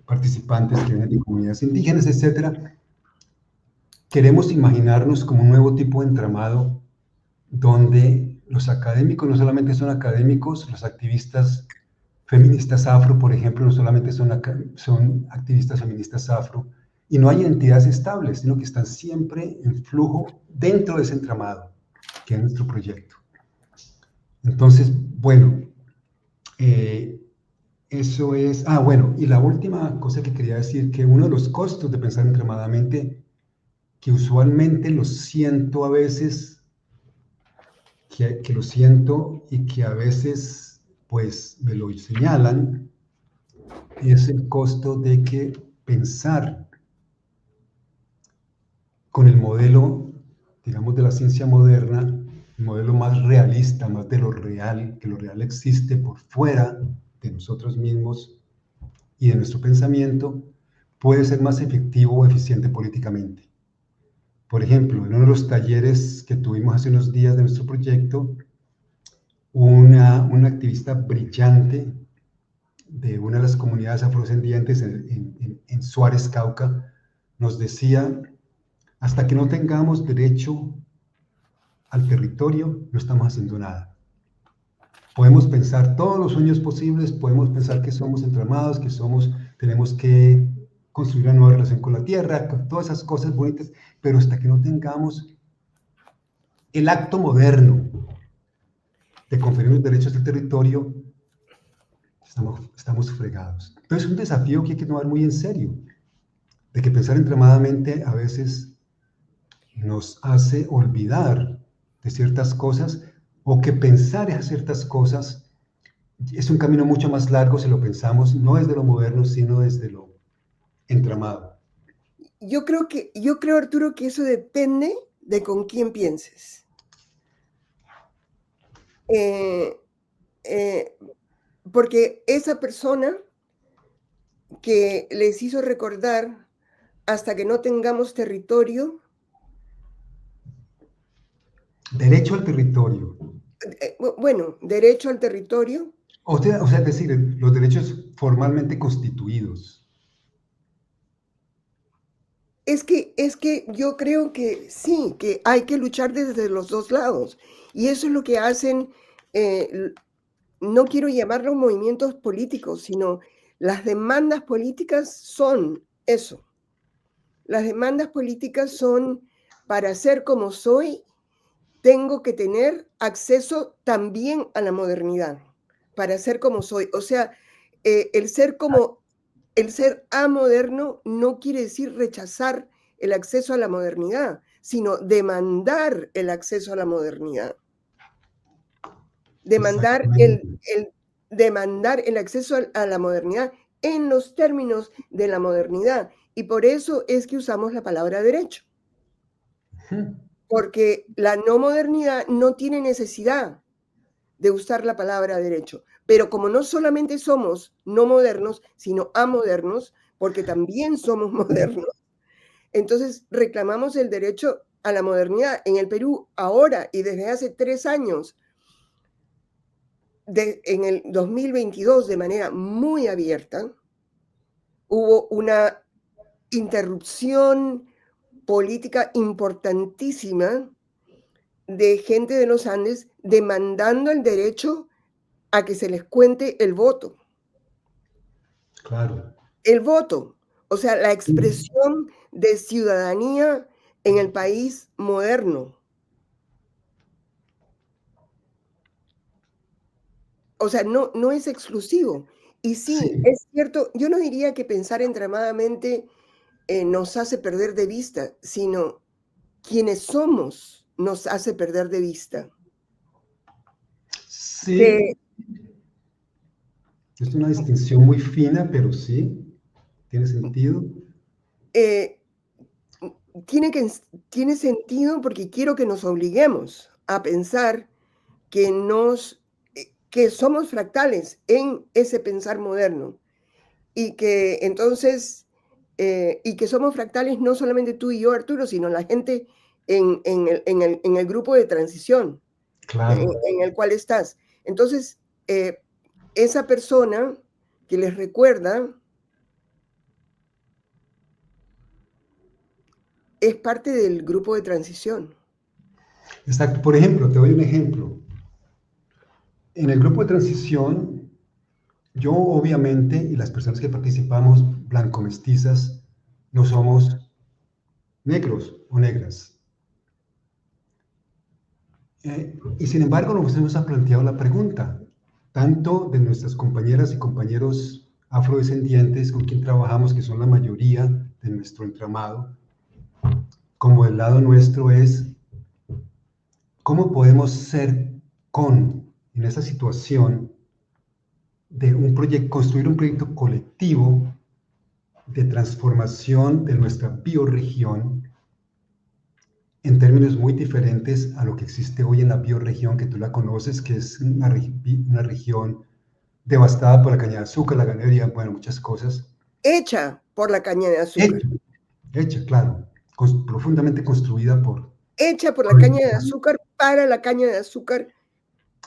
participantes que vienen de comunidades indígenas, etcétera. Queremos imaginarnos como un nuevo tipo de entramado donde los académicos no solamente son académicos, los activistas feministas afro, por ejemplo, no solamente son activistas feministas afro, y no hay entidades estables, sino que están siempre en flujo dentro de ese entramado, que es nuestro proyecto. Entonces, bueno, eso es... bueno, y la última cosa que quería decir, que uno de los costos de pensar entramadamente, que usualmente lo siento a veces que lo siento y que a veces pues me lo señalan, es el costo de que pensar con el modelo, digamos, de la ciencia moderna, el modelo más realista, más de lo real, que lo real existe por fuera de nosotros mismos y de nuestro pensamiento, puede ser más efectivo o eficiente políticamente. Por ejemplo, en uno de los talleres que tuvimos hace unos días de nuestro proyecto, una activista brillante de una de las comunidades afrodescendientes en Suárez, Cauca, nos decía, hasta que no tengamos derecho al territorio, no estamos haciendo nada. Podemos pensar todos los sueños posibles, podemos pensar que somos entramados, que tenemos que construir una nueva relación con la tierra, con todas esas cosas bonitas, pero hasta que no tengamos el acto moderno de conferir los derechos del territorio, estamos fregados. Entonces es un desafío que hay que tomar muy en serio, de que pensar entramadamente a veces nos hace olvidar de ciertas cosas o que pensar en ciertas cosas es un camino mucho más largo si lo pensamos no desde lo moderno, sino desde lo entramado. Yo creo, Arturo, que eso depende de con quién pienses. Porque esa persona que les hizo recordar hasta que no tengamos territorio. Derecho al territorio. Bueno, derecho al territorio. O sea, es decir, los derechos formalmente constituidos. Es que yo creo que sí, que hay que luchar desde los dos lados. Y eso es lo que hacen, no quiero llamarlos movimientos políticos, sino las demandas políticas son eso. Las demandas políticas son, para ser como soy, tengo que tener acceso también a la modernidad, para ser como soy. O sea, el ser amoderno no quiere decir rechazar el acceso a la modernidad, sino demandar el acceso a la modernidad. Demandar el acceso a la modernidad en los términos de la modernidad. Y por eso es que usamos la palabra derecho. Porque la no modernidad no tiene necesidad de usar la palabra derecho. Pero como no solamente somos no modernos, sino amodernos, porque también somos modernos, entonces reclamamos el derecho a la modernidad. En el Perú, ahora y desde hace 3 años, en el 2022, de manera muy abierta, hubo una interrupción política importantísima de gente de los Andes demandando el derecho a que se les cuente el voto. Claro. El voto, o sea, la expresión de ciudadanía en el país moderno. O sea, no es exclusivo. Y sí, es cierto, yo no diría que pensar entramadamente nos hace perder de vista, sino quienes somos nos hace perder de vista. Sí, es una distinción muy fina, pero sí, tiene sentido. Tiene sentido porque quiero que nos obliguemos a pensar que somos fractales en ese pensar moderno y que entonces, y que somos fractales no solamente tú y yo, Arturo, sino la gente en el grupo de transición Claro. en el cual estás. Entonces, esa persona que les recuerda es parte del grupo de transición. Exacto. Por ejemplo, te doy un ejemplo. En el grupo de transición, yo obviamente y las personas que participamos, blanco-mestizas, no somos negros o negras. Y sin embargo, nos hemos planteado la pregunta, tanto de nuestras compañeras y compañeros afrodescendientes con quien trabajamos, que son la mayoría de nuestro entramado, como del lado nuestro es, ¿Cómo podemos ser en esa situación de un proyecto, construir un proyecto colectivo de transformación de nuestra bioregión en términos muy diferentes a lo que existe hoy en la bioregión, que tú la conoces, que es una región devastada por la caña de azúcar, la ganadería, bueno, muchas cosas. Hecha por la caña de azúcar. Hecha, claro, profundamente construida por... Hecha por la caña de azúcar, para la caña de azúcar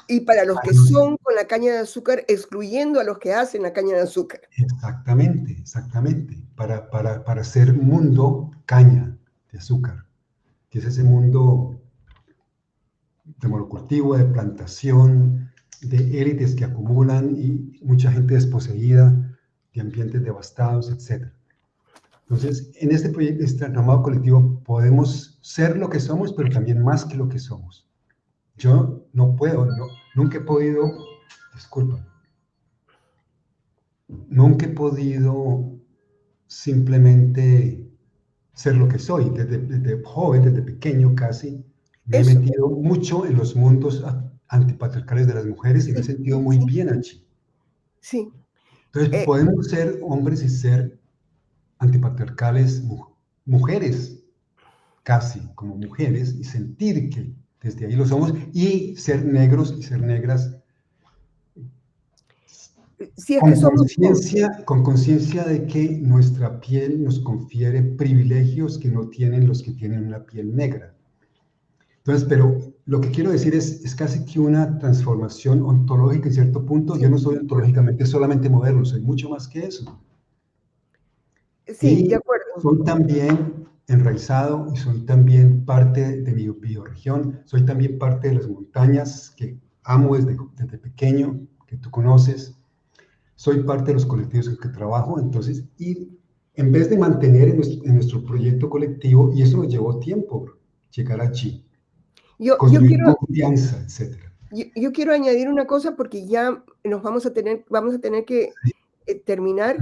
y para los que son con la caña de azúcar, excluyendo a los que hacen la caña de azúcar. Exactamente, exactamente, para hacer un mundo caña de azúcar, que es ese mundo de monocultivo, de plantación, de élites que acumulan y mucha gente desposeída, de ambientes devastados, etc. Entonces, en este proyecto, este llamado colectivo, podemos ser lo que somos, pero también más que lo que somos. Yo no puedo, nunca he podido, disculpa, nunca he podido simplemente ser lo que soy. Desde joven, desde pequeño casi, me he Eso, metido mucho en los mundos antipatriarcales de las mujeres y me he sí, sentido muy sí, bien allí. sí. Entonces, podemos ser hombres y ser antipatriarcales, mujeres, casi como mujeres, y sentir que desde ahí lo somos, y ser negros y ser negras Si es que somos todos. con conciencia de que nuestra piel nos confiere privilegios que no tienen los que tienen una piel negra. Entonces, pero lo que quiero decir es casi que una transformación ontológica en cierto punto. Yo Sí, no soy ontológicamente solamente moderno, soy mucho más que eso. sí, de Y acuerdo. soy también enraizado y soy también parte de mi bioregión, soy también parte de las montañas que amo desde pequeño, que tú conoces, soy parte de los colectivos en que trabajo, entonces, y en vez de mantener en nuestro proyecto colectivo, y eso nos llevó tiempo, llegar allí, Yo construir quiero, confianza, etcétera. yo quiero añadir una cosa porque ya nos vamos a tener que Sí, terminar.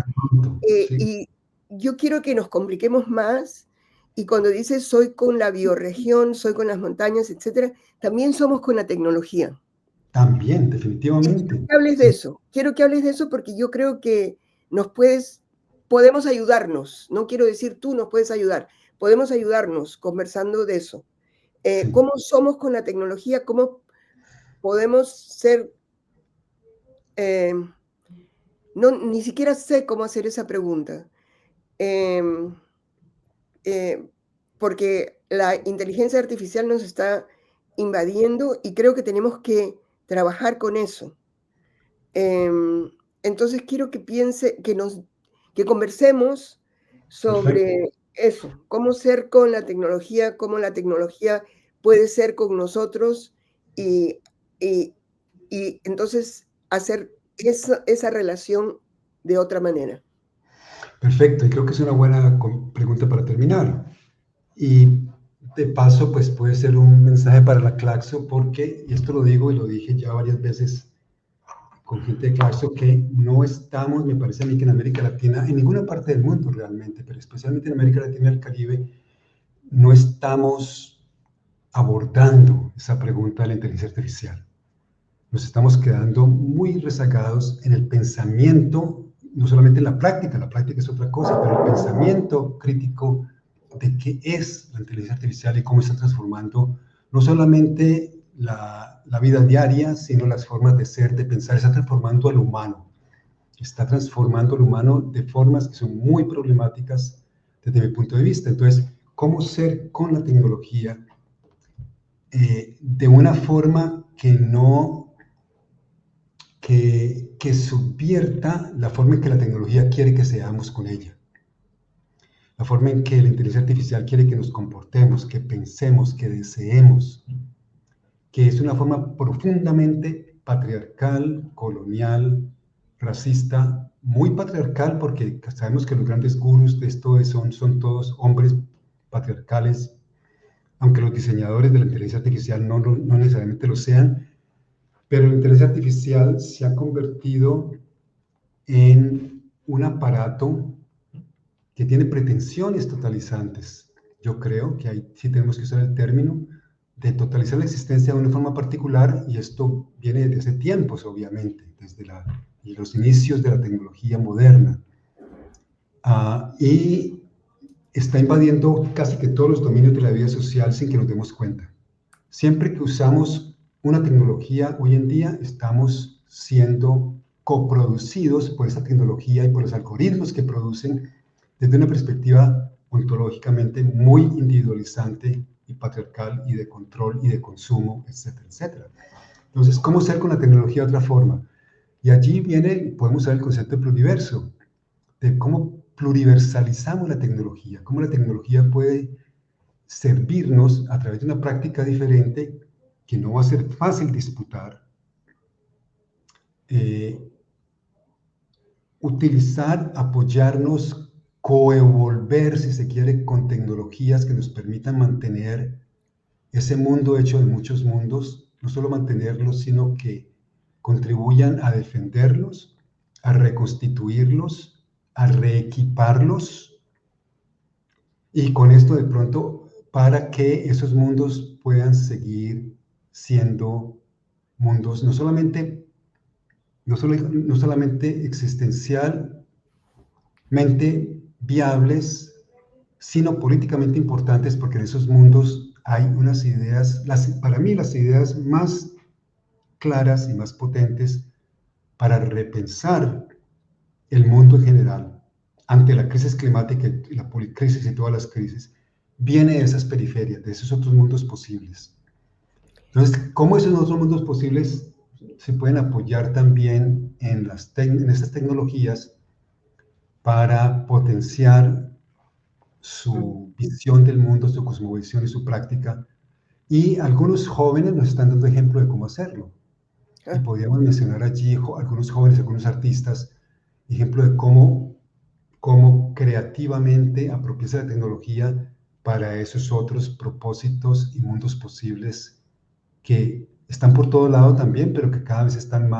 sí, Y yo quiero que nos compliquemos más. Y cuando dices soy con la bioregión, soy con las montañas, etcétera, también somos con la tecnología. también, Y quiero definitivamente. que hables de Sí, eso. Quiero que hables de eso porque yo creo que podemos ayudarnos. No quiero decir tú nos puedes ayudar. Podemos ayudarnos conversando de eso. sí, ¿Cómo somos con la tecnología? ¿Cómo podemos ser? eh, no, ni siquiera sé cómo hacer esa pregunta. Em, eh, Porque la inteligencia artificial nos está invadiendo y creo que tenemos que trabajar con eso. Em, entonces quiero que que conversemos perfecto. sobre eso, cómo ser con la tecnología, cómo la tecnología puede ser con nosotros y, y, y entonces hacer esa relación de otra manera. Perfecto, y creo que es una buena pregunta para terminar. Y de paso, pues puede ser un mensaje para la Claxo, porque, y esto lo digo y lo dije ya varias veces con gente de Claxo, que no estamos, me parece a mí que en América Latina, en ninguna parte del mundo realmente, pero especialmente en América Latina y el Caribe, no estamos abordando esa pregunta de la inteligencia artificial. Nos estamos quedando muy rezagados en el pensamiento, no solamente en la práctica es otra cosa, pero el pensamiento crítico de qué es la inteligencia artificial y cómo está transformando no solamente la vida diaria, sino las formas de ser, de pensar, está transformando al humano, está transformando al humano de formas que son muy problemáticas desde mi punto de vista. Entonces, ¿cómo ser con la tecnología de una forma que no que subvierta la forma en que la tecnología quiere que seamos con ella, la forma en que la inteligencia artificial quiere que nos comportemos, que pensemos, que deseemos, que es una forma profundamente patriarcal, colonial, racista, muy patriarcal porque sabemos que los grandes gurús de esto son todos hombres patriarcales, aunque los diseñadores de la inteligencia artificial no necesariamente lo sean, pero la inteligencia artificial se ha convertido en un aparato que tiene pretensiones totalizantes. Yo creo que ahí sí tenemos que usar el término, de totalizar la existencia de una forma particular, y esto viene desde hace tiempos, obviamente, desde los inicios de la tecnología moderna. Y está invadiendo casi que todos los dominios de la vida social sin que nos demos cuenta. Siempre que usamos una tecnología hoy en día, estamos siendo coproducidos por esa tecnología y por los algoritmos que producen desde una perspectiva ontológicamente muy individualizante y patriarcal y de control y de consumo, etcétera, etcétera. Entonces, ¿cómo ser con la tecnología de otra forma? Y allí podemos usar el concepto de pluriverso, de cómo pluriversalizamos la tecnología, cómo la tecnología puede servirnos a través de una práctica diferente que no va a ser fácil disputar, utilizar, apoyarnos, coevolver, si se quiere, con tecnologías que nos permitan mantener ese mundo hecho de muchos mundos, no solo mantenerlos, sino que contribuyan a defenderlos, a reconstituirlos, a reequiparlos, y con esto de pronto para que esos mundos puedan seguir siendo mundos no solamente existencialmente viables, sino políticamente importantes, porque en esos mundos hay unas ideas, para mí las ideas más claras y más potentes para repensar el mundo en general ante la crisis climática y la policrisis y todas las crisis, viene de esas periferias, de esos otros mundos posibles. Entonces, ¿cómo esos otros mundos posibles se pueden apoyar también en estas tecnologías para potenciar su visión del mundo, su cosmovisión y su práctica? Y algunos jóvenes nos están dando ejemplo de cómo hacerlo. Y podríamos mencionar allí algunos jóvenes, algunos artistas, ejemplo de cómo creativamente apropiarse de la tecnología para esos otros propósitos y mundos posibles que están por todo lado también, pero que cada vez están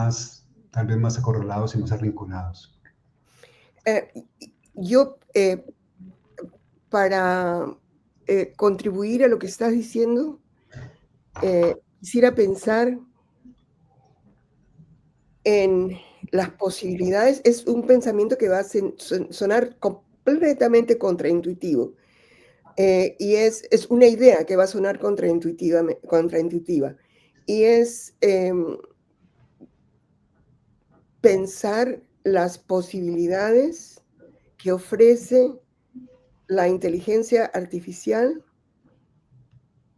tal vez más acorralados y más arrinconados. Yo, para contribuir a lo que estás diciendo, quisiera pensar en las posibilidades. Es un pensamiento que va a sonar completamente contraintuitivo. Y es una idea que va a sonar contraintuitiva. Y es pensar las posibilidades que ofrece la inteligencia artificial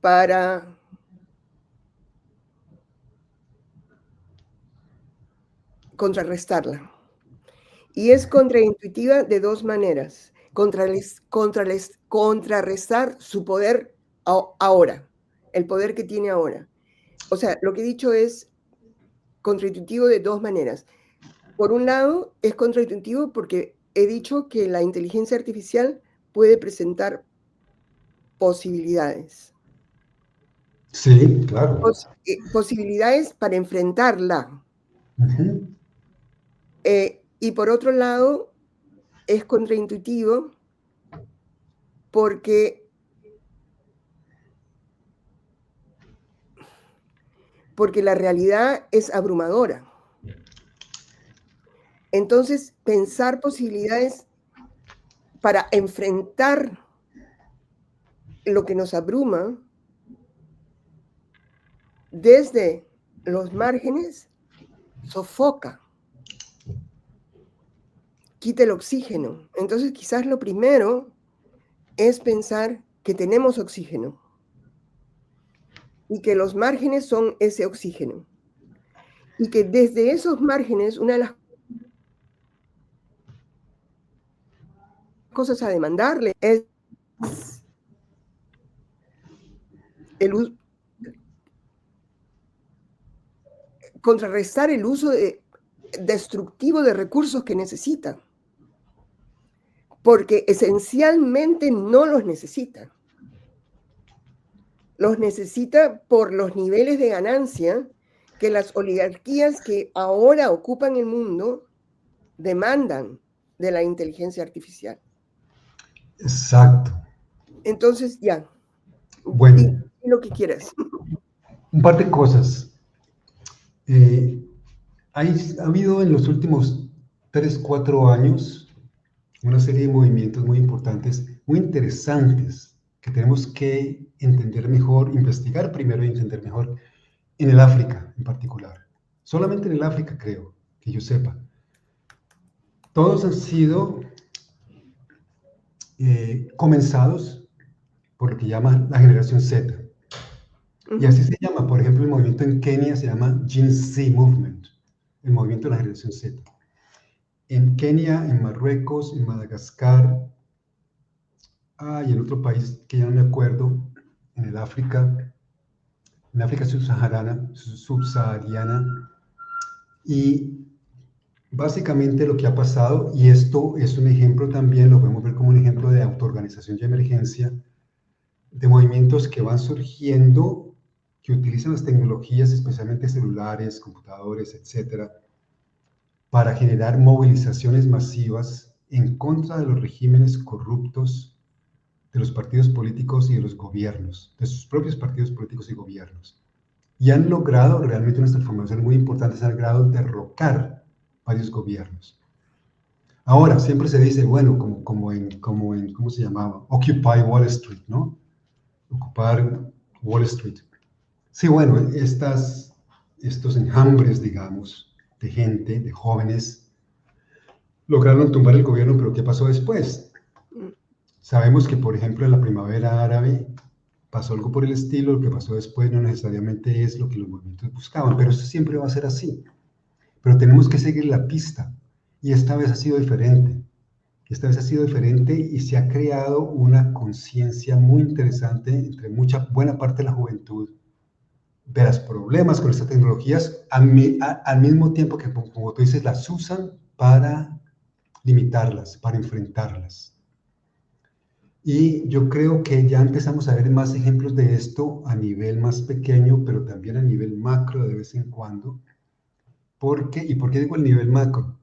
para contrarrestarla. Y es contraintuitiva de dos maneras. Contrarrestar su poder ahora, el poder que tiene ahora. O sea, lo que he dicho es contraintuitivo de dos maneras. Por un lado, es contraintuitivo porque he dicho que la inteligencia artificial puede presentar posibilidades. Sí, claro. Posibilidades para enfrentarla. Uh-huh. Y por otro lado, es contraintuitivo porque la realidad es abrumadora. Entonces, pensar posibilidades para enfrentar lo que nos abruma desde los márgenes sofoca, quita el oxígeno. Entonces, quizás lo primero es pensar que tenemos oxígeno y que los márgenes son ese oxígeno. Y que desde esos márgenes, una de las cosas a demandarle es contrarrestar el uso destructivo de recursos que necesita, porque esencialmente no los necesita. Los necesita por los niveles de ganancia que las oligarquías que ahora ocupan el mundo demandan de la inteligencia artificial. Exacto. Entonces, ya. Bueno. Y lo que quieras. Un par de cosas. Ha habido en los últimos 3, 4 años una serie de movimientos muy importantes, muy interesantes, que tenemos que entender mejor, investigar primero y entender mejor en el África en particular. Solamente en el África, creo, que yo sepa. Todos han sido comenzados por lo que llaman la generación Z. Y así se llama, por ejemplo, el movimiento en Kenia se llama Gen Z Movement, el movimiento de la generación Z. En Kenia, en Marruecos, en Madagascar, y en otro país que ya no me acuerdo, en el África, en África subsahariana, y básicamente lo que ha pasado, y esto es un ejemplo también, lo podemos ver como un ejemplo de autoorganización y emergencia, de movimientos que van surgiendo, que utilizan las tecnologías, especialmente celulares, computadores, etcétera, para generar movilizaciones masivas en contra de los regímenes corruptos de los partidos políticos y de los gobiernos, de sus propios partidos políticos y gobiernos. Y han logrado realmente unas transformaciones muy importantes, han logrado derrocar varios gobiernos. Ahora, siempre se dice, bueno, como en, ¿cómo se llamaba? Occupy Wall Street, ¿no? Ocupar Wall Street. Sí, bueno, estos enjambres, digamos, de gente, de jóvenes, lograron tumbar el gobierno, pero ¿qué pasó después? Sabemos que, por ejemplo, en la primavera árabe pasó algo por el estilo, lo que pasó después no necesariamente es lo que los movimientos buscaban, pero eso siempre va a ser así. Pero tenemos que seguir la pista, y esta vez ha sido diferente. Esta vez ha sido diferente y se ha creado una conciencia muy interesante entre buena parte de la juventud de los problemas con estas tecnologías, al mismo tiempo que, como tú dices, las usan para limitarlas, para enfrentarlas. Y yo creo que ya empezamos a ver más ejemplos de esto a nivel más pequeño, pero también a nivel macro de vez en cuando. ¿Por qué? ¿Y por qué digo el nivel macro?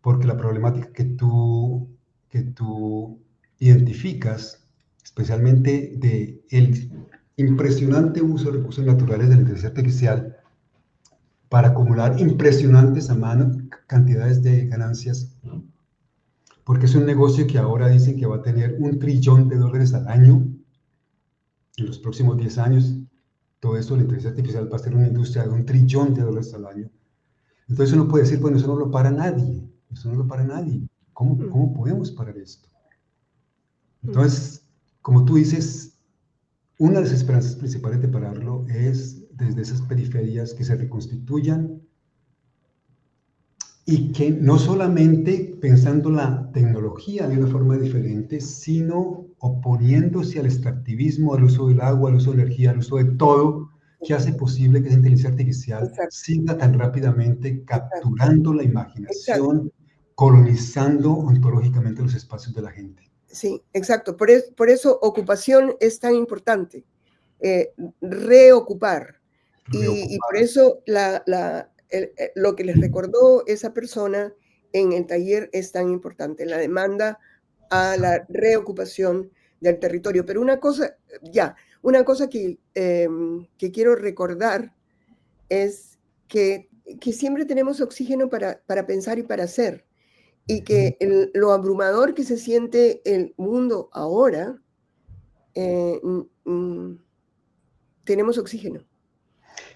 Porque la problemática que tú identificas, especialmente del impresionante uso de recursos naturales de la inteligencia artificial para acumular impresionantes cantidades de ganancias, porque es un negocio que ahora dicen que va a tener $1 trillón al año en los próximos 10 años. Todo esto, la inteligencia artificial va a ser una industria de $1 trillón al año. Entonces uno puede decir, bueno, eso no lo para nadie, eso no lo para nadie. ¿Cómo podemos parar esto? Entonces, como tú dices, una de las esperanzas principales de pararlo es desde esas periferias que se reconstituyan y que no solamente pensando la tecnología de una forma diferente, sino oponiéndose al extractivismo, al uso del agua, al uso de energía, al uso de todo, que hace posible que esa inteligencia artificial Exacto, siga tan rápidamente exacto, capturando la exacto. imaginación, colonizando ontológicamente los espacios de la gente. Sí, exacto. Por eso ocupación es tan importante. Reocupar. Y por Reocupar. eso lo que les recordó esa persona en el taller es tan importante, la demanda a la reocupación del territorio. Pero una cosa que quiero recordar es que siempre tenemos oxígeno para pensar y para hacer. Y que lo abrumador que se siente el mundo ahora, tenemos oxígeno.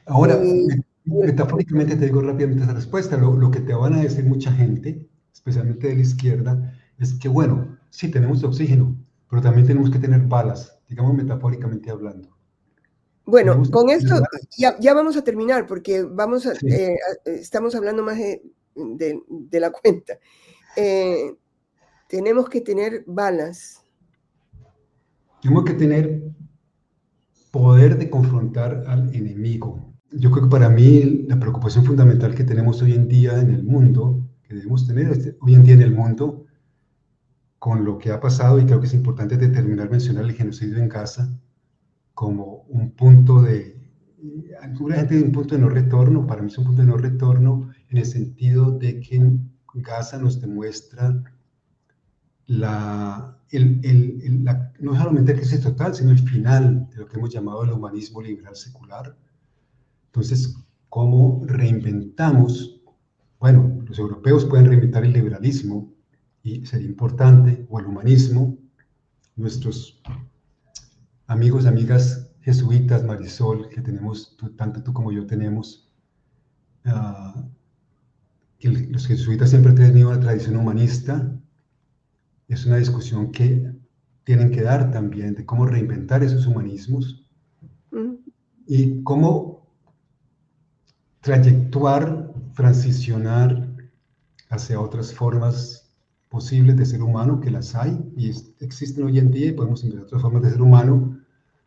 Ahora, Y, metafóricamente te digo rápidamente esa respuesta. Lo que te van a decir mucha gente, especialmente de la izquierda, es que, bueno, sí tenemos oxígeno, pero también tenemos que tener balas, digamos metafóricamente hablando. bueno, Tenemos que con tener esto balas. ya vamos a terminar porque Sí, estamos hablando más de la cuenta. Eh, tenemos que tener balas. tenemos que tener poder de confrontar al enemigo. Yo creo que para mí la preocupación fundamental que tenemos hoy en día en el mundo, que debemos tener hoy en día en el mundo, con lo que ha pasado, y creo que es importante determinar, mencionar el genocidio en Gaza como un punto alguna gente de un punto de no retorno, para mí es un punto de no retorno en el sentido de que Gaza nos demuestra no solamente la crisis total, sino el final de lo que hemos llamado el humanismo liberal secular. Entonces, ¿cómo reinventamos? Bueno, los europeos pueden reinventar el liberalismo y sería importante, o el humanismo. Nuestros amigos, amigas jesuitas, Marisol, que tenemos, tanto tú como yo tenemos, los jesuitas siempre han tenido una tradición humanista. Es una discusión que tienen que dar también de cómo reinventar esos humanismos y cómo trayectuar, transicionar hacia otras formas posibles de ser humano, que las hay y existen hoy en día, y podemos inventar otras formas de ser humano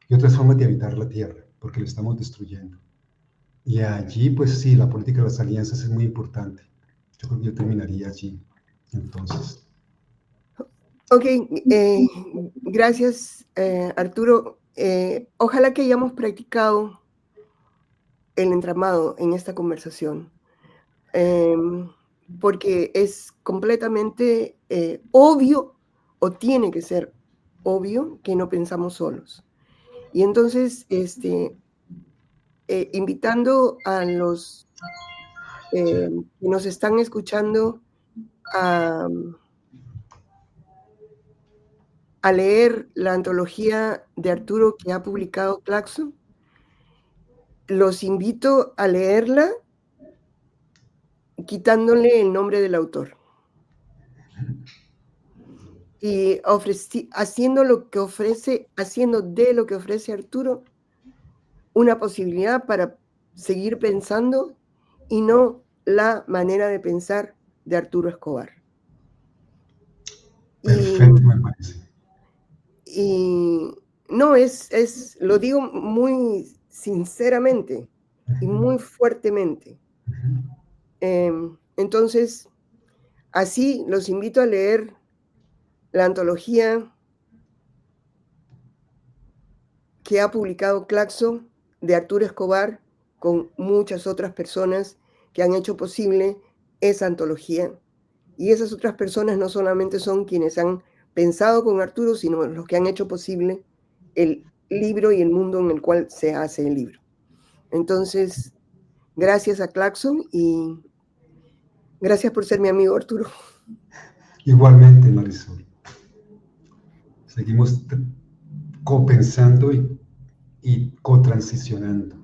y otras formas de habitar la Tierra, porque la estamos destruyendo. Y allí, pues sí, la política de las alianzas es muy importante. Yo creo que yo terminaría allí, entonces. Ok, gracias, Arturo. Ojalá que hayamos practicado el entramado en esta conversación, porque es completamente obvio, o tiene que ser obvio, que no pensamos solos. Y entonces, invitando a los que nos están escuchando a leer la antología de Arturo que ha publicado Claxon, los invito a leerla quitándole el nombre del autor y haciendo de lo que ofrece Arturo una posibilidad para seguir pensando y no la manera de pensar de Arturo Escobar. Perfecto, me parece. Y no, lo digo muy sinceramente y muy fuertemente. Entonces, así los invito a leer la antología que ha publicado Claxon de Arturo Escobar con muchas otras personas que han hecho posible esa antología. Y esas otras personas no solamente son quienes han pensado con Arturo, sino los que han hecho posible el libro y el mundo en el cual se hace el libro. Entonces, gracias a Claxon y gracias por ser mi amigo, Arturo. Igualmente, Marisol. Seguimos copensando y cotransicionando.